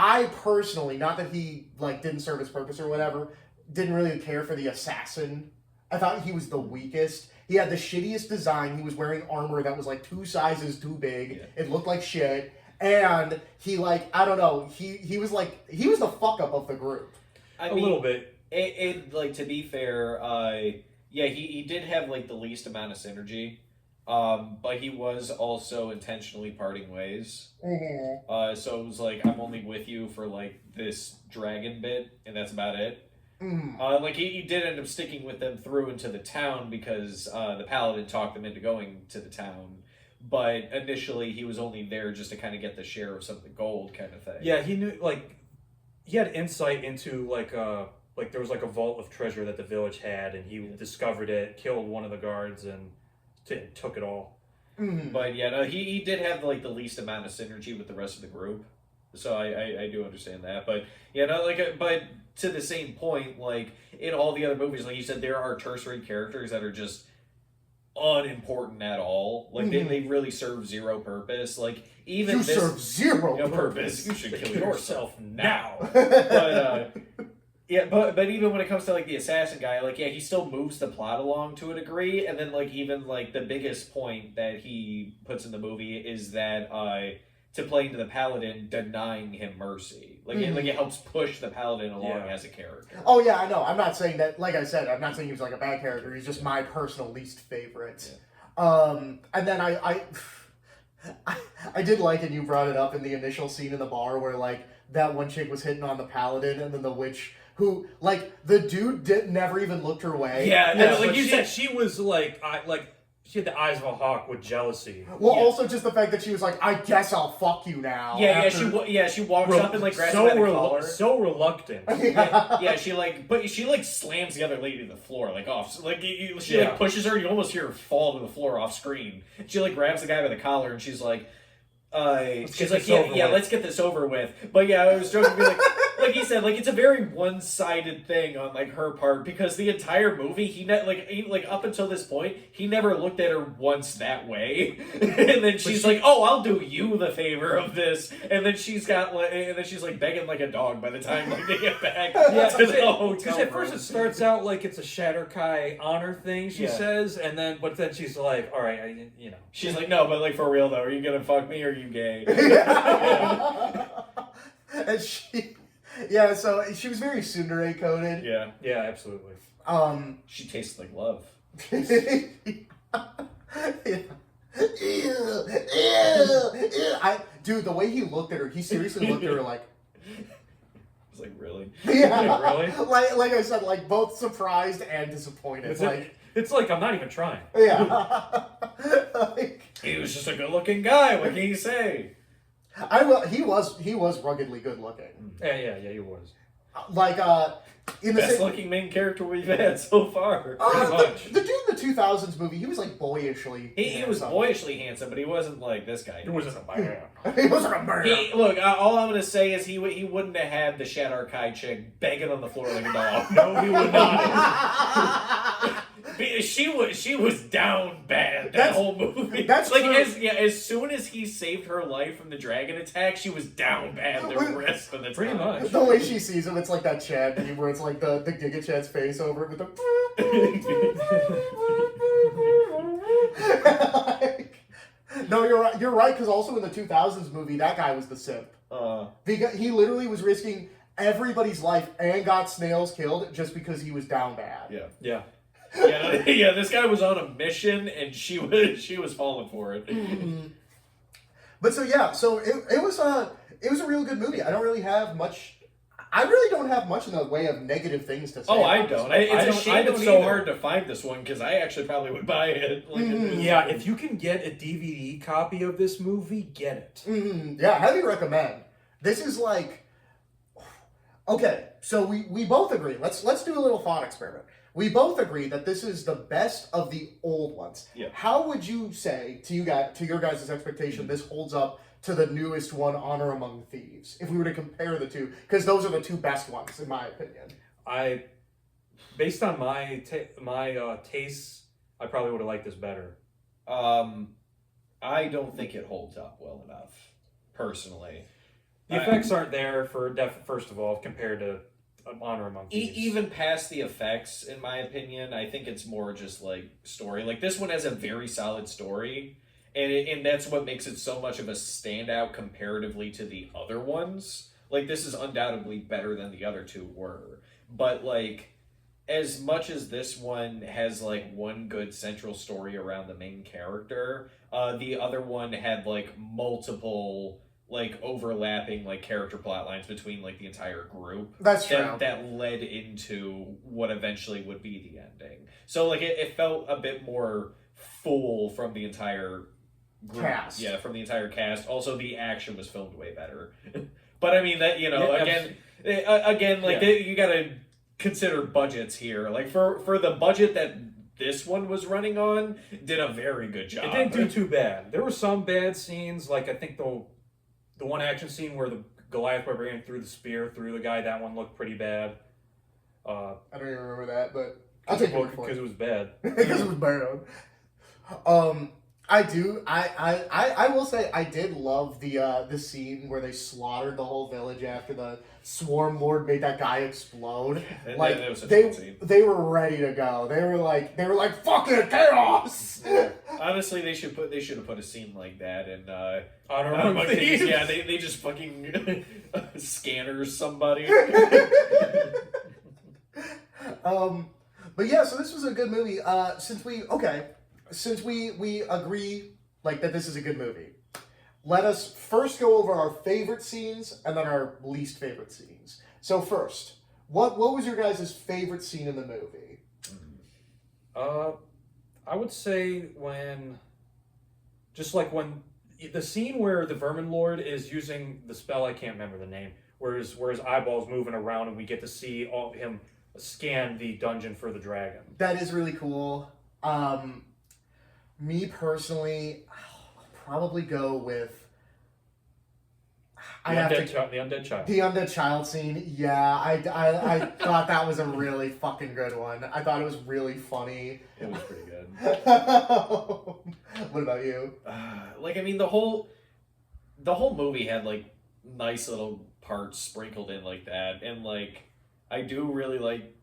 I personally, not that he like didn't serve his purpose or whatever, didn't really care for the assassin. I thought he was the weakest. He had the shittiest design. He was wearing armor that was like 2 sizes too big. Yeah. It looked like shit. And he like, I don't know, he was the fuck up of the group. A little bit. It like, to be fair, he did have like the least amount of synergy. But he was also intentionally parting ways. Mm-hmm. So it was like, I'm only with you for like this dragon bit, and that's about it. Mm-hmm. Like he did end up sticking with them through into the town because the paladin talked them into going to the town. But initially, he was only there just to kind of get the share of some of the gold, kind of thing. Yeah, he knew like he had insight into like there was like a vault of treasure that the village had, and he discovered it, killed one of the guards, and took it all. Mm-hmm. But yeah, no, he did have like the least amount of synergy with the rest of the group, so I do understand that. But yeah, no, like, but to the same point, like in all the other movies, like you said, there are tertiary characters that are just unimportant at all. Like they really serve zero purpose. Like even you serve zero purpose. You should kill yourself now. But but even when it comes to like the assassin guy, like he still moves the plot along to a degree, and then like even like the biggest point that he puts in the movie is that to play into the paladin denying him mercy, like it helps push the paladin along as a character. Oh yeah, I know. I'm not saying that. Like I said, I'm not saying he was like a bad character. He's just my personal least favorite. Yeah. And then I did like it. You brought it up in the initial scene in the bar where like that one chick was hitting on the paladin, and then the witch. Who, like, the dude never even looked her way. Yeah, like you said, she was like, she had the eyes of a hawk with jealousy. Well, also just the fact that she was like, I guess I'll fuck you now. She walks up and like grabs her by the collar. So reluctant. She slams the other lady to the floor, like off. Like she like pushes her, and you almost hear her fall to the floor off screen. She like grabs the guy by the collar, and she's like, let's get this over with. But yeah, I was joking, be like he said, like it's a very one-sided thing on like her part because the entire movie, he up until this point, he never looked at her once that way, and then she's like, "Oh, I'll do you the favor of this," and then she's like begging like a dog by the time like they get back to the hotel. Because at first it starts out like it's a Shatterkai honor thing, she says, and then she's like, "All right, She's like, "No, but like for real though, are you gonna fuck me or are you gay?" And so she was very tsundere coded. Yeah, absolutely. She tastes like love. Dude, the way he looked at her, he seriously looked at her like. I was like, really? Yeah, really? Like I said, like both surprised and disappointed. It's like I'm not even trying. Yeah. He was just a good-looking guy. What can you say? He was ruggedly good looking. Yeah, he was. Like in the best looking main character we've had so far. Pretty much. The dude in the 2000s movie, he was like boyishly. He was boyishly handsome, but he wasn't like this guy. He wasn't a man. He wasn't a man. Look, all I'm gonna say is he wouldn't have had the Shatterkai chick begging on the floor like a dog. No, he would not. She was down bad that That's- whole movie. that's like true. as soon as he saved her life from the dragon attack, she was down bad the rest of the time. Pretty much. The way she sees him, it's like that Chad meme where it's like the Giga Chad's face over it with the. Like, no, you're right. You're right, because also in the 2000s movie, that guy was the simp. He literally was risking everybody's life and got snails killed just because he was down bad. Yeah. Yeah. Yeah, this guy was on a mission and she was falling for it. But so yeah, so it was a real good movie. I really don't have much in the way of negative things to say. Oh, I about this don't. one. It's a shame don't it's so either. hard to find this one because I actually probably would buy it. Like, Yeah, if you can get a DVD copy of this movie, get it. Yeah, heavy recommend. This is like, okay, so we both agree. Let's do a little thought experiment. We both agree that this is the best of the old ones. Yeah. How would you say to your guys' expectation this holds up to the newest one, Honor Among Thieves? If we were to compare the two, because those are the two best ones in my opinion. Based on my tastes, I probably would have liked this better. I don't think it holds up well enough, personally. The effects aren't there first of all compared to Honor Among Thieves. Even past the effects, in my opinion, I think it's more just like story. Like this one has a very solid story, and that's what makes it so much of a standout comparatively to the other ones. Like this is undoubtedly better than the other two were, but like as much as this one has like one good central story around the main character, the other one had like multiple like overlapping like character plot lines between like the entire group. That's true. That led into what eventually would be the ending. So like it felt a bit more full from the entire group. Cast. Yeah, from the entire cast. Also, the action was filmed way better. But I mean that again, like you gotta consider budgets here. Like for the budget that this one was running on, did a very good job. It didn't do too bad. There were some bad scenes, like I think the one action scene where the Goliath barbarian threw the spear through the guy, that one looked pretty bad. I don't even remember that, but I'll take your word for because it. it was bad. Because it was bad. I will say I did love the scene where they slaughtered the whole village after the Swarm Lord made that guy explode. Like that was such a good scene. they were ready to go. They were like fuck it, chaos. Honestly, they should have put a scene like that in Honor Among Among Thieves. Thieves. Yeah, they just fucking scanners somebody. But yeah, so this was a good movie. Since we agree like that this is a good movie, let us first go over our favorite scenes and then our least favorite scenes. So first, what was your guys' favorite scene in the movie? I would say when the scene where the Vermin Lord is using the spell, I can't remember the name, where his eyeballs moving around and we get to see him scan the dungeon for the dragon. That is really cool. Me personally, I'll probably go with. The undead child. The undead child scene, yeah, I thought that was a really fucking good one. I thought it was really funny. It was pretty good. What about you? Like I mean, the whole movie had like nice little parts sprinkled in like that, and like I do really like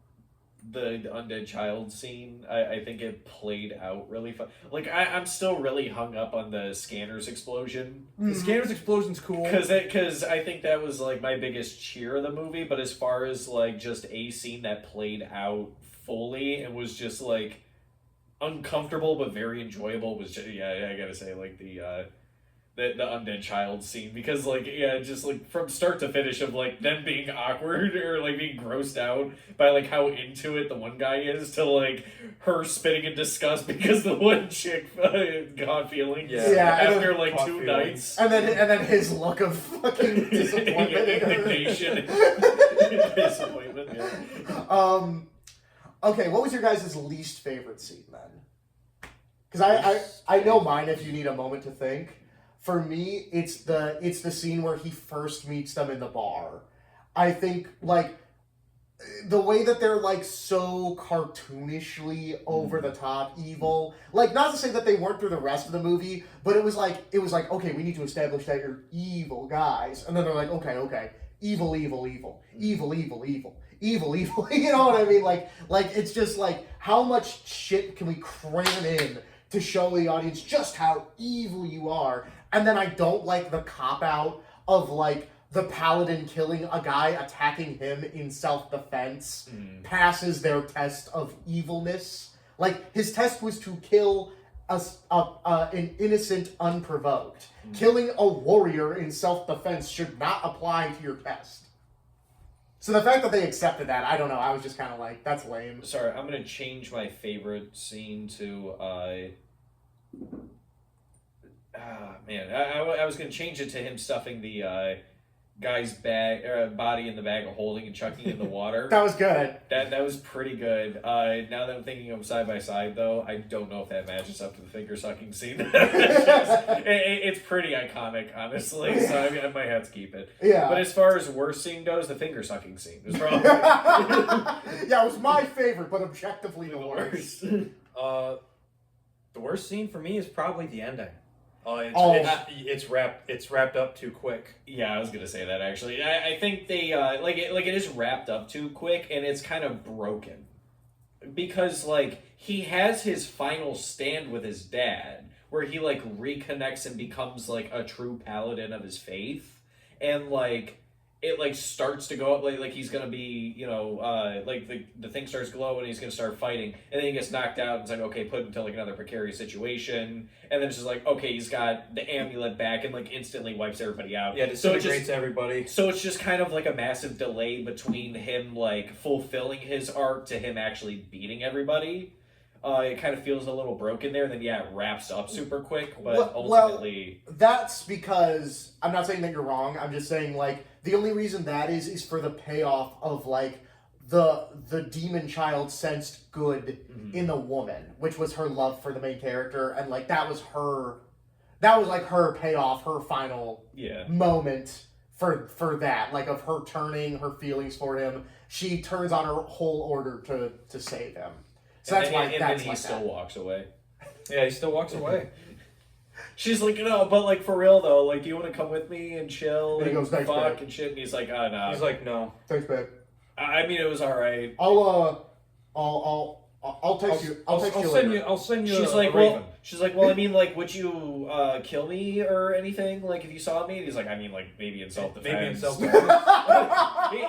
the undead child scene. I think it played out really fun. Like I'm still really hung up on the scanners explosion. The scanners explosion's cool. Because I think that was like my biggest cheer of the movie. But as far as like just a scene that played out fully and was just like uncomfortable but very enjoyable was just, yeah, I gotta say like the undead child scene, because like just like from start to finish of like them being awkward or like being grossed out by like how into it the one guy is, to like her spitting in disgust because the one chick got feelings after like 2 nights, and then his look of fucking disappointment in her. indignation, disappointment. Yeah. Okay, what was your guys' least favorite scene then? Because I know mine if you need a moment to think. For me, it's the scene where he first meets them in the bar. I think like the way that they're like so cartoonishly over the top evil. Like, not to say that they weren't through the rest of the movie, but it was like okay, we need to establish that you're evil guys, and then they're like, okay, evil, you know what I mean? Like it's just like, how much shit can we cram in to show the audience just how evil you are? And then I don't like the cop out of like the paladin killing a guy attacking him in self-defense passes their test of evilness. Like, his test was to kill an innocent unprovoked. Killing a warrior in self-defense should not apply to your test. So the fact that they accepted that, I don't know, I was just kind of like, that's lame. Sorry, I'm going to change my favorite scene to, I was going to change it to him stuffing the, guy's body in the bag of holding and chucking it in the water. That was good. That was pretty good. Now that I'm thinking of side by side, though, I don't know if that matches up to the finger sucking scene. It's pretty iconic, honestly. So I might have to keep it. Yeah. But as far as worst scene goes, the finger sucking scene is probably Yeah, it was my favorite, but objectively the worst. The worst scene for me is probably the ending. It's wrapped up too quick. Yeah, I was gonna say that actually. I think they it is wrapped up too quick, and it's kind of broken because like he has his final stand with his dad, where he like reconnects and becomes like a true paladin of his faith, and like it like starts to go up like he's gonna be, you know, like the thing starts glowing and he's gonna start fighting, and then he gets knocked out and it's like, okay, put him into like another precarious situation, and then it's just like, okay, he's got the amulet back and like instantly wipes everybody out. Yeah, disintegrates everybody. So it's just kind of like a massive delay between him like fulfilling his arc to him actually beating everybody. It kind of feels a little broken there, and then it wraps up super quick, but ultimately... Well, that's because, I'm not saying that you're wrong, I'm just saying, like, the only reason that is for the payoff of, like, the demon child sensed good in the woman, which was her love for the main character, and, like, that was like her payoff, her final moment for that, like, of her turning her feelings for him. She turns on her whole order to save him. So that's why he still walks away. Yeah, he still walks away. She's like, no, but like for real though, like, do you want to come with me and chill and he goes, "Thanks, fuck babe." and shit? And he's like, oh no. He's like, no. Thanks, babe. I mean, it was all right. I'll text you. I'll send you. She's a like, raven. well, I mean, like, would you kill me or anything? Like, if you saw me? And he's like, I mean, like, maybe in self-defense. Maybe in self-defense.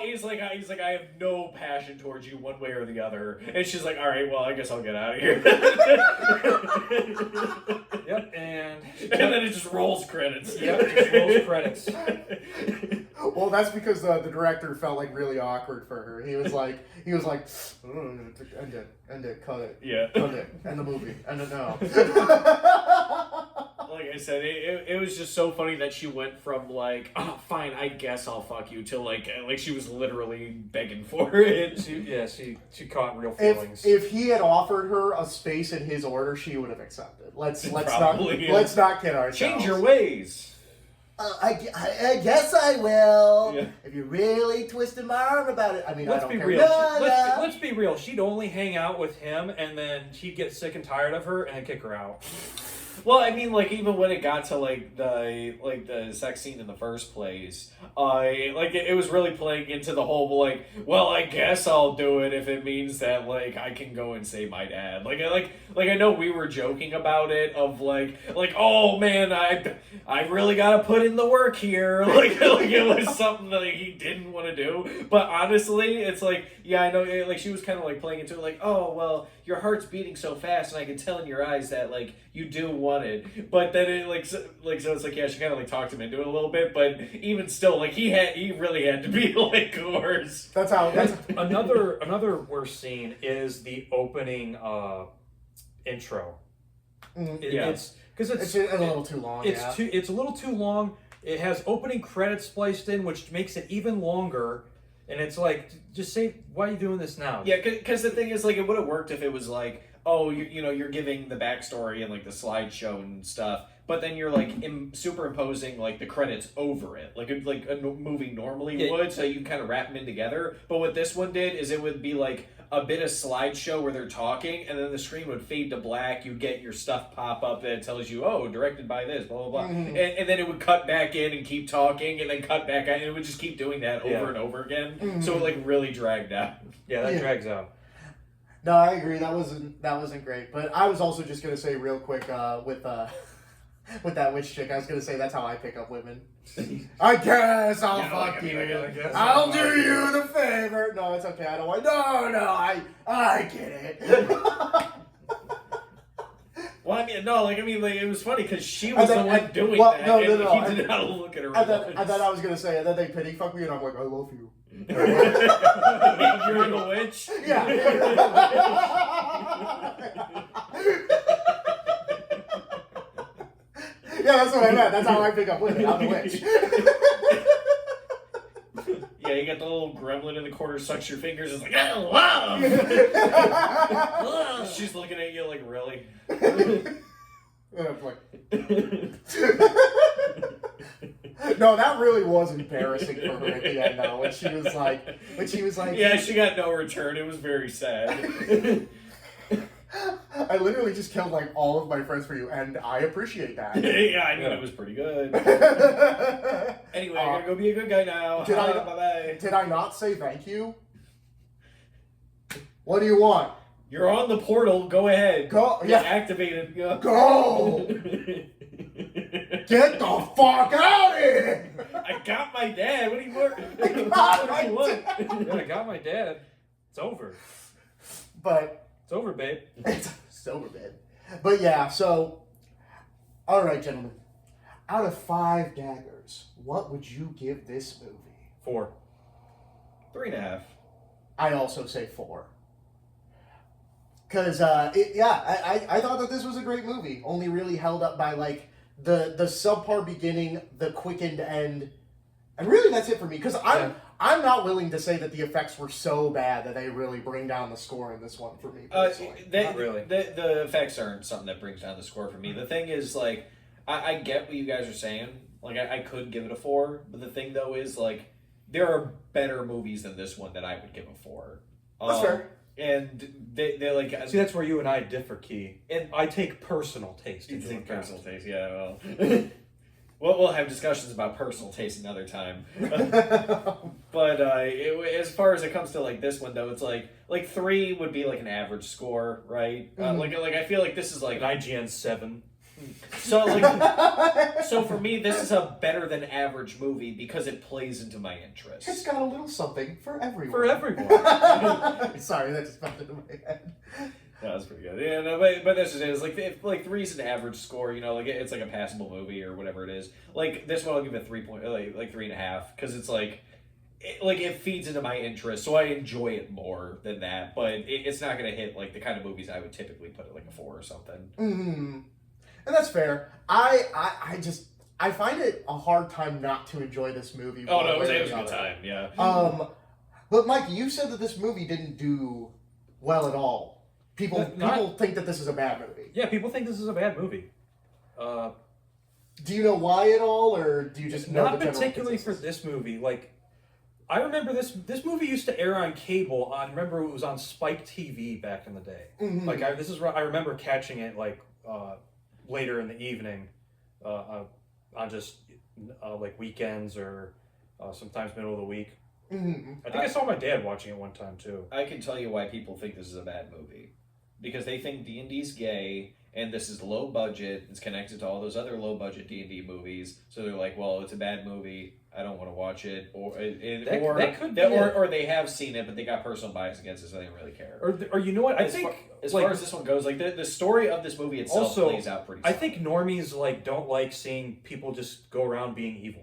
he's like, I have no passion towards you one way or the other. And she's like, all right, well, I guess I'll get out of here. Yep, and then it just rolls credits. Yep, it just rolls credits. Well, that's because the director felt like really awkward for her. He was like, end it, cut it. Yeah. Cut it. End the movie. End it now. Like I said, it was just so funny that she went from like, oh, fine, I guess I'll fuck you, to like she was literally begging for it. She caught real feelings. If he had offered her a space in his order, she would have accepted. Let's not kid ourselves. Change your ways. I guess I will. Yeah. If you really twisted my arm about it. I mean, let's I don't be care. real. Let's be real. She'd only hang out with him, and then he'd get sick and tired of her, and then kick her out. Well, I mean, like, even when it got to like the sex scene in the first place, it was really playing into the whole like, well, I guess I'll do it if it means that like I can go and save my dad. Like I know we were joking about it of like oh man, I really gotta put in the work here. Like it was something that he didn't want to do. But honestly, it's like, yeah, I know. Like she was kind of like playing into it, like, oh well, your heart's beating so fast, and I can tell in your eyes that like you do want it. But then it so it's like, yeah, she kind of like talked him into it a little bit, but even still, like he really had to be like coerced. That's another worst scene is the opening intro. It's because it's a little too long. It's a little too long. It has opening credits spliced in, which makes it even longer. And it's like, just say, why are you doing this now? Yeah, because the thing is, like, it would have worked if it was like, oh, you're giving the backstory and like the slideshow and stuff, but then you're like superimposing like the credits over it, like a movie normally would, so you can kind of wrap them in together. But what this one did is it would be like a bit of slideshow where they're talking, and then the screen would fade to black. You get your stuff pop up that tells you, oh, directed by this, blah blah blah, and then it would cut back in and keep talking, and then cut back out, and it would just keep doing that over and over again. So it like really dragged out. Yeah, that drags out. No, I agree. That wasn't great. But I was also just gonna say real quick with that witch chick. I was gonna say that's how I pick up women. I guess I'll fuck you. I'll do you the favor. No, it's okay. I don't want. No, I get it. Well, I mean, like, it was funny because she was the one doing that, no, and no. he did not look at her. And then I was gonna say, and then they pity fuck me, and I'm like, I love you. You're the witch? Yeah. Yeah, that's what I meant. That's how I pick up women. I'm a witch. Yeah, you got the little gremlin in the corner, sucks your fingers, and is like, oh, wow! She's looking at you like, really? And I'm like, no, that really was embarrassing for her at the end, though. When she was like, yeah, she got no return. It was very sad. I literally just killed like all of my friends for you, and I appreciate that. Yeah, I mean, it was pretty good. Anyway, I'm gonna go be a good guy now. Bye-bye. Did I not say thank you? What do you want? You're on the portal. Go ahead. Go. Yeah, Yeah. activate it. Go. Go. Get the fuck out of here! I got my dad. What do you want? got What do you my want? Yeah, I got my dad. It's over. But It's over, babe. it's sober bed. But yeah, so all right, gentlemen. Out of 5 daggers, what would you give this movie? 4. 3.5. I also say 4. Because, I thought that this was a great movie. Only really held up by, like, the subpar beginning, the quickened end. And really, that's it for me. Because I'm not willing to say that the effects were so bad that they really bring down the score in this one for me. Not really. The effects aren't something that brings down the score for me. The thing is, like, I get what you guys are saying. Like, I could give it a 4. But the thing, though, is, like, there are better movies than this one that I would give a 4. That's fair. And they like... See, that's where you and I differ, Key. And I take personal taste You into think account. personal taste, yeah, well... we'll have discussions about personal taste another time. But as far as it comes to like this one though, it's like 3 would be like an average score, right? Like I feel like this is like an IGN 7. So so for me this is a better than average movie because it plays into my interests. It's got a little something for everyone. For everyone. Sorry, that just popped into my head. Yeah, that's pretty good. Yeah, no, but that's just it. It's like if 3 is an average score, you know, like it's like a passable movie or whatever it is. Like this one, I'll give it 3 like 3.5 because it's like it feeds into my interest, so I enjoy it more than that. But it's not gonna hit like the kind of movies I would typically put at like a 4 or something. Mm-hmm. And that's fair. I find it a hard time not to enjoy this movie. Oh no, it was a good time. Yeah. But Mike, you said that this movie didn't do well at all. People think that this is a bad movie. Yeah, people think this is a bad movie. Do you know why at all, or do you just know not the general particularly for consensus? this movie? Like, I remember this movie used to air on cable. Remember it was on Spike TV back in the day. Mm-hmm. Like I remember catching it like later in the evening, on just like weekends or sometimes middle of the week. Mm-hmm. I think I saw my dad watching it one time too. I can tell you why people think this is a bad movie. Because they think D&D's gay, and this is low budget, it's connected to all those other low budget D&D movies, so they're like, well, it's a bad movie, I don't want to watch it, or they have seen it, but they got personal bias against it, so they don't really care. Or you know what? As far as this one goes, like the story of this movie itself also plays out pretty I solid. think normies like don't like seeing people just go around being evil.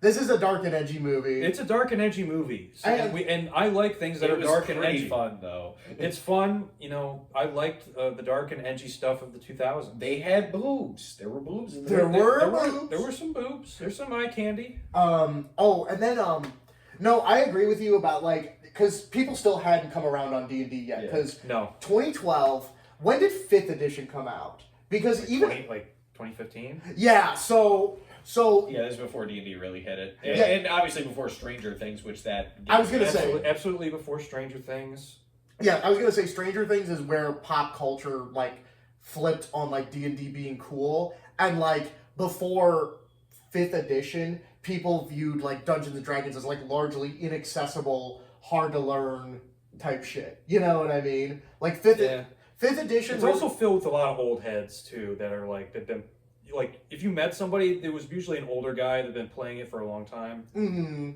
This is a dark and edgy movie. It's a dark and edgy movie, so, and I like things that are dark and edgy. Fun though. It's fun, you know. I liked the dark and edgy stuff of the 2000s. They had boobs. There were boobs in there. There were There were some boobs. There's some eye candy. No, I agree with you about like because people still hadn't come around on D&D yet. Because 2012, when did 5th edition come out? Because even 2015. Yeah, so Yeah, this is before D&D really hit it, Yeah. and obviously before Stranger Things, which that I was gonna say Absolutely before Stranger Things. yeah, I was gonna say Stranger Things is where pop culture like flipped on like D&D being cool, and like before 5th edition, people viewed like Dungeons and Dragons as like largely inaccessible, hard to learn type shit. You know what I mean? Like fifth edition. It's also filled with a lot of old heads too that are like they've been like if you met somebody, there was usually an older guy that'd been playing it for a long time. Mm-hmm.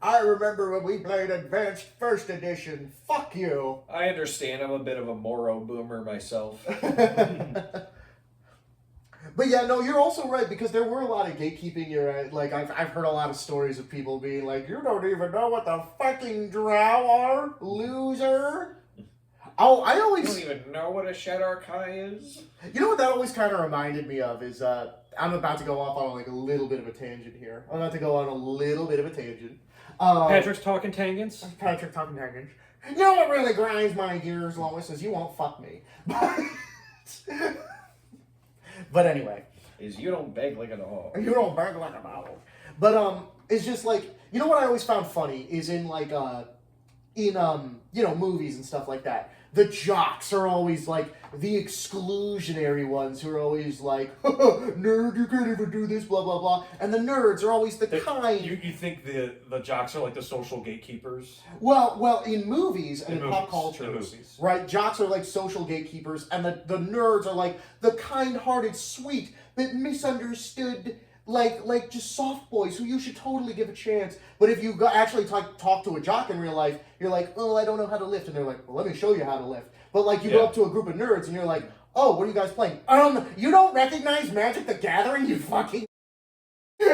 I remember when we played Advanced First Edition. Fuck you. I understand. I'm a bit of a Moro boomer myself. But yeah, no, you're also right, because there were a lot of gatekeeping. You're right. Like, I've heard a lot of stories of people being like, you don't even know what the fucking drow are, loser. Oh, I You always... don't even know what a Shadar-kai is? You know what that always kind of reminded me of is, I'm about to go off on like a little bit of a tangent here. I'm about to go on a little bit of a tangent. Patrick's talking tangents. Patrick talking tangents. You know what really grinds my gears, Lois, is you won't fuck me. But anyway. Is you don't beg like a dog. You don't beg like a dog. But, it's just like, you know what I always found funny is in like, you know, movies and stuff like that. The jocks are always like the exclusionary ones who are always like, nerd, you can't even do this, blah, blah, blah. And the nerds are always the kind. You think the jocks are like the social gatekeepers? Well, in movies and in pop In culture, movies. right, jocks are like social gatekeepers, and the nerds are like the kind-hearted, sweet, but misunderstood, like just soft boys who you should totally give a chance. But if you actually talk to a jock in real life, you're like, oh, I don't know how to lift, and they're like, well, let me show you how to lift. But like you go up to a group of nerds, and you're like, oh, what are you guys playing? You don't recognize Magic the Gathering, you fucking. You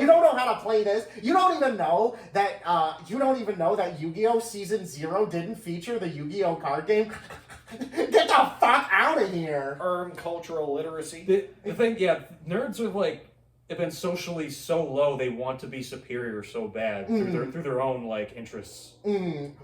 don't know how to play this. You don't even know that. Yu-Gi-Oh! Season 0 didn't feature the Yu-Gi-Oh! Card game. Get the fuck out of here. Cultural literacy. The thing, nerds are like have been socially so low they want to be superior so bad through their own like interests.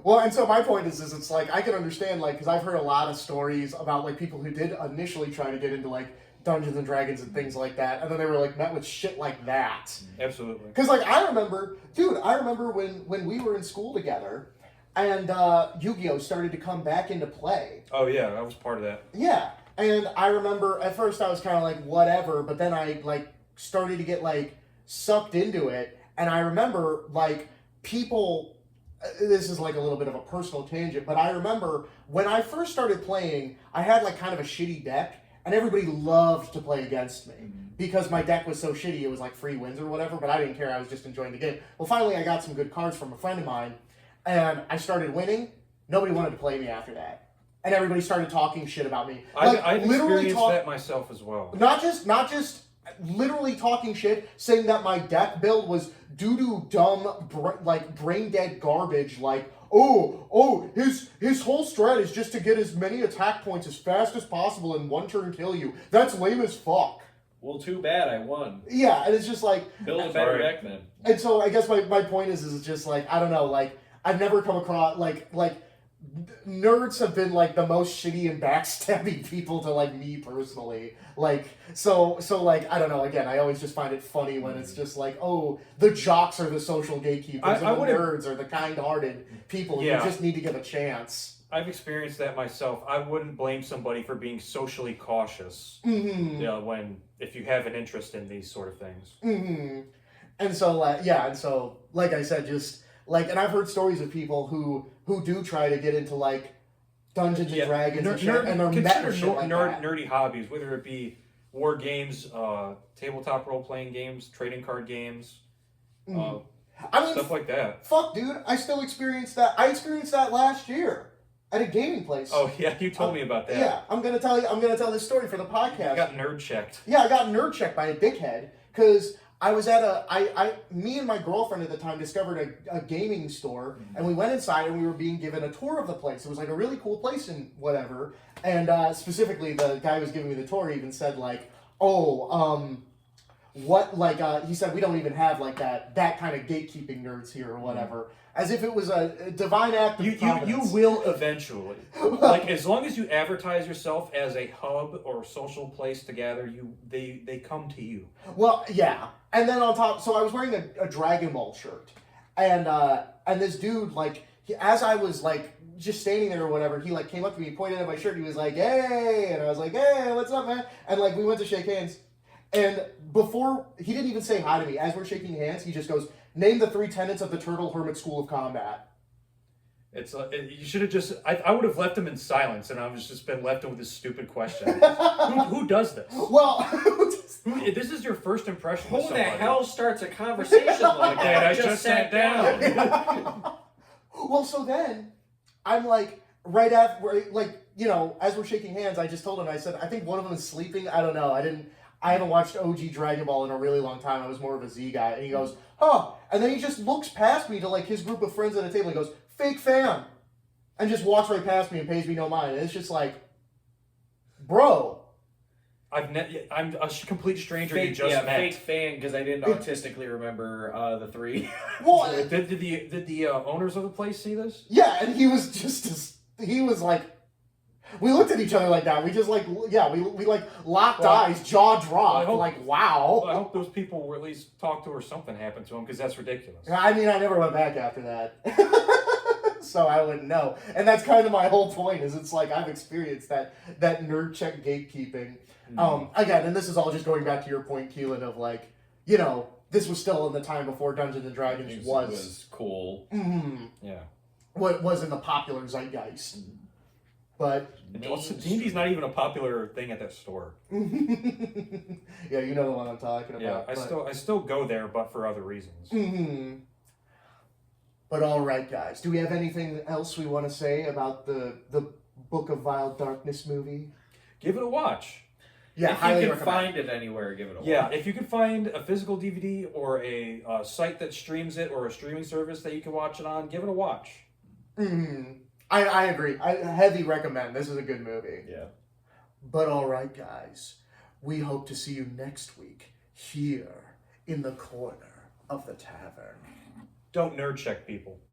Well, and so my point is it's like I can understand like because I've heard a lot of stories about like people who did initially try to get into like Dungeons and Dragons and things like that, and then they were like met with shit like that. Absolutely. Because like I remember when we were in school together, and Yu-Gi-Oh! Started to come back into play. Oh yeah, I was part of that. Yeah, and I remember at first I was kind of like whatever, but then I like started to get like sucked into it, and I remember like people. This is like a little bit of a personal tangent, but I remember when I first started playing, I had like kind of a shitty deck. And everybody loved to play against me because my deck was so shitty. It was like free wins or whatever, but I didn't care. I was just enjoying the game. Well, finally, I got some good cards from a friend of mine, and I started winning. Nobody wanted to play me after that, and everybody started talking shit about me. I've experienced that myself as well. Not just literally talking shit, saying that my deck build was doo-doo dumb, brain dead garbage, like. Oh, his whole strat is just to get as many attack points as fast as possible in one turn kill you. That's lame as fuck. Well, too bad I won. Yeah, and it's just like... Build a better deck then. And so I guess my point is it's just like, I don't know, like, I've never come across, like nerds have been like the most shitty and backstabbing people to like me personally. Like so like I don't know, again, I always just find it funny when it's just like, oh, the jocks are the social gatekeepers and the nerds are the kind-hearted people who just need to give a chance. I've experienced that myself. I wouldn't blame somebody for being socially cautious if you have an interest in these sort of things. And so like I said, just like, and I've heard stories of people who do try to get into like Dungeons and Dragons and they're met with shit like that. Nerdy hobbies, whether it be war games, tabletop role-playing games, trading card games, stuff like that. Fuck, dude, I still experienced that. I experienced that last year at a gaming place. Oh yeah, you told me about that. Yeah, I'm gonna tell this story for the podcast. I got nerd checked. Yeah, I got nerd checked by a dickhead because I was at me and my girlfriend at the time discovered a gaming store, and we went inside and we were being given a tour of the place. It was like a really cool place and whatever. And specifically, the guy who was giving me the tour even said like, what like he said we don't even have like that kind of gatekeeping nerds here or whatever, as if it was a divine act of You providence. will eventually. Like as long as you advertise yourself as a hub or social place to gather, they come to you. Well, yeah, and then on top, so I was wearing a Dragon Ball shirt, and this dude like as I was like just standing there or whatever, he like came up to me, pointed at my shirt, and he was like, "Hey," and I was like, "Hey, what's up, man?" And like we went to shake hands, and before he didn't even say hi to me. As we're shaking hands, he just goes, "Name the 3 tenets of the Turtle Hermit School of Combat." It's you should have just. I would have left him in silence, and I was just been left with this stupid question. who does this? Well, This is your first impression. Who of the somebody. hell starts a conversation like that? I just sat down. well, so then I'm like, right after, like, you know, as we're shaking hands, I just told him, I said, I think one of them is sleeping. I don't know. I haven't watched OG Dragon Ball in a really long time. I was more of a Z guy. And he goes, huh. And then he just looks past me to like his group of friends at a table. He goes, fake fan. And just walks right past me and pays me no mind. And it's just like, bro. I'm a complete stranger Fake, you just yeah, met. fake fan because I didn't autistically remember the 3. Well, Did the owners of the place see this? yeah, and he was just, he was like, we looked at each other like that. We just like, yeah, we like locked eyes, jaw dropped, like, wow. Well, I hope those people were at least talked to or something happened to him because that's ridiculous. I mean, I never went back after that. So I wouldn't know. And that's kind of my whole point is it's like I've experienced that nerd check gatekeeping. Again, and this is all just going back to your point, Keelan, of like, you know, this was still in the time before Dungeons and Dragons was cool. Mm-hmm. Yeah. What was in the popular zeitgeist. But D&D's not even a popular thing at that store. yeah, you know the one I'm talking about. Yeah, I still go there, but for other reasons. Mm-hmm. But all right, guys, do we have anything else we want to say about the Book of Vile Darkness movie? Give it a watch. Yeah, if highly you can recommend. find it anywhere, give it a watch. Yeah, if you can find a physical DVD or a site that streams it or a streaming service that you can watch it on, give it a watch. Mm-hmm. I agree. I heavy recommend. This is a good movie. Yeah. But all right, guys, we hope to see you next week here in the corner of the tavern. Don't nerd check people.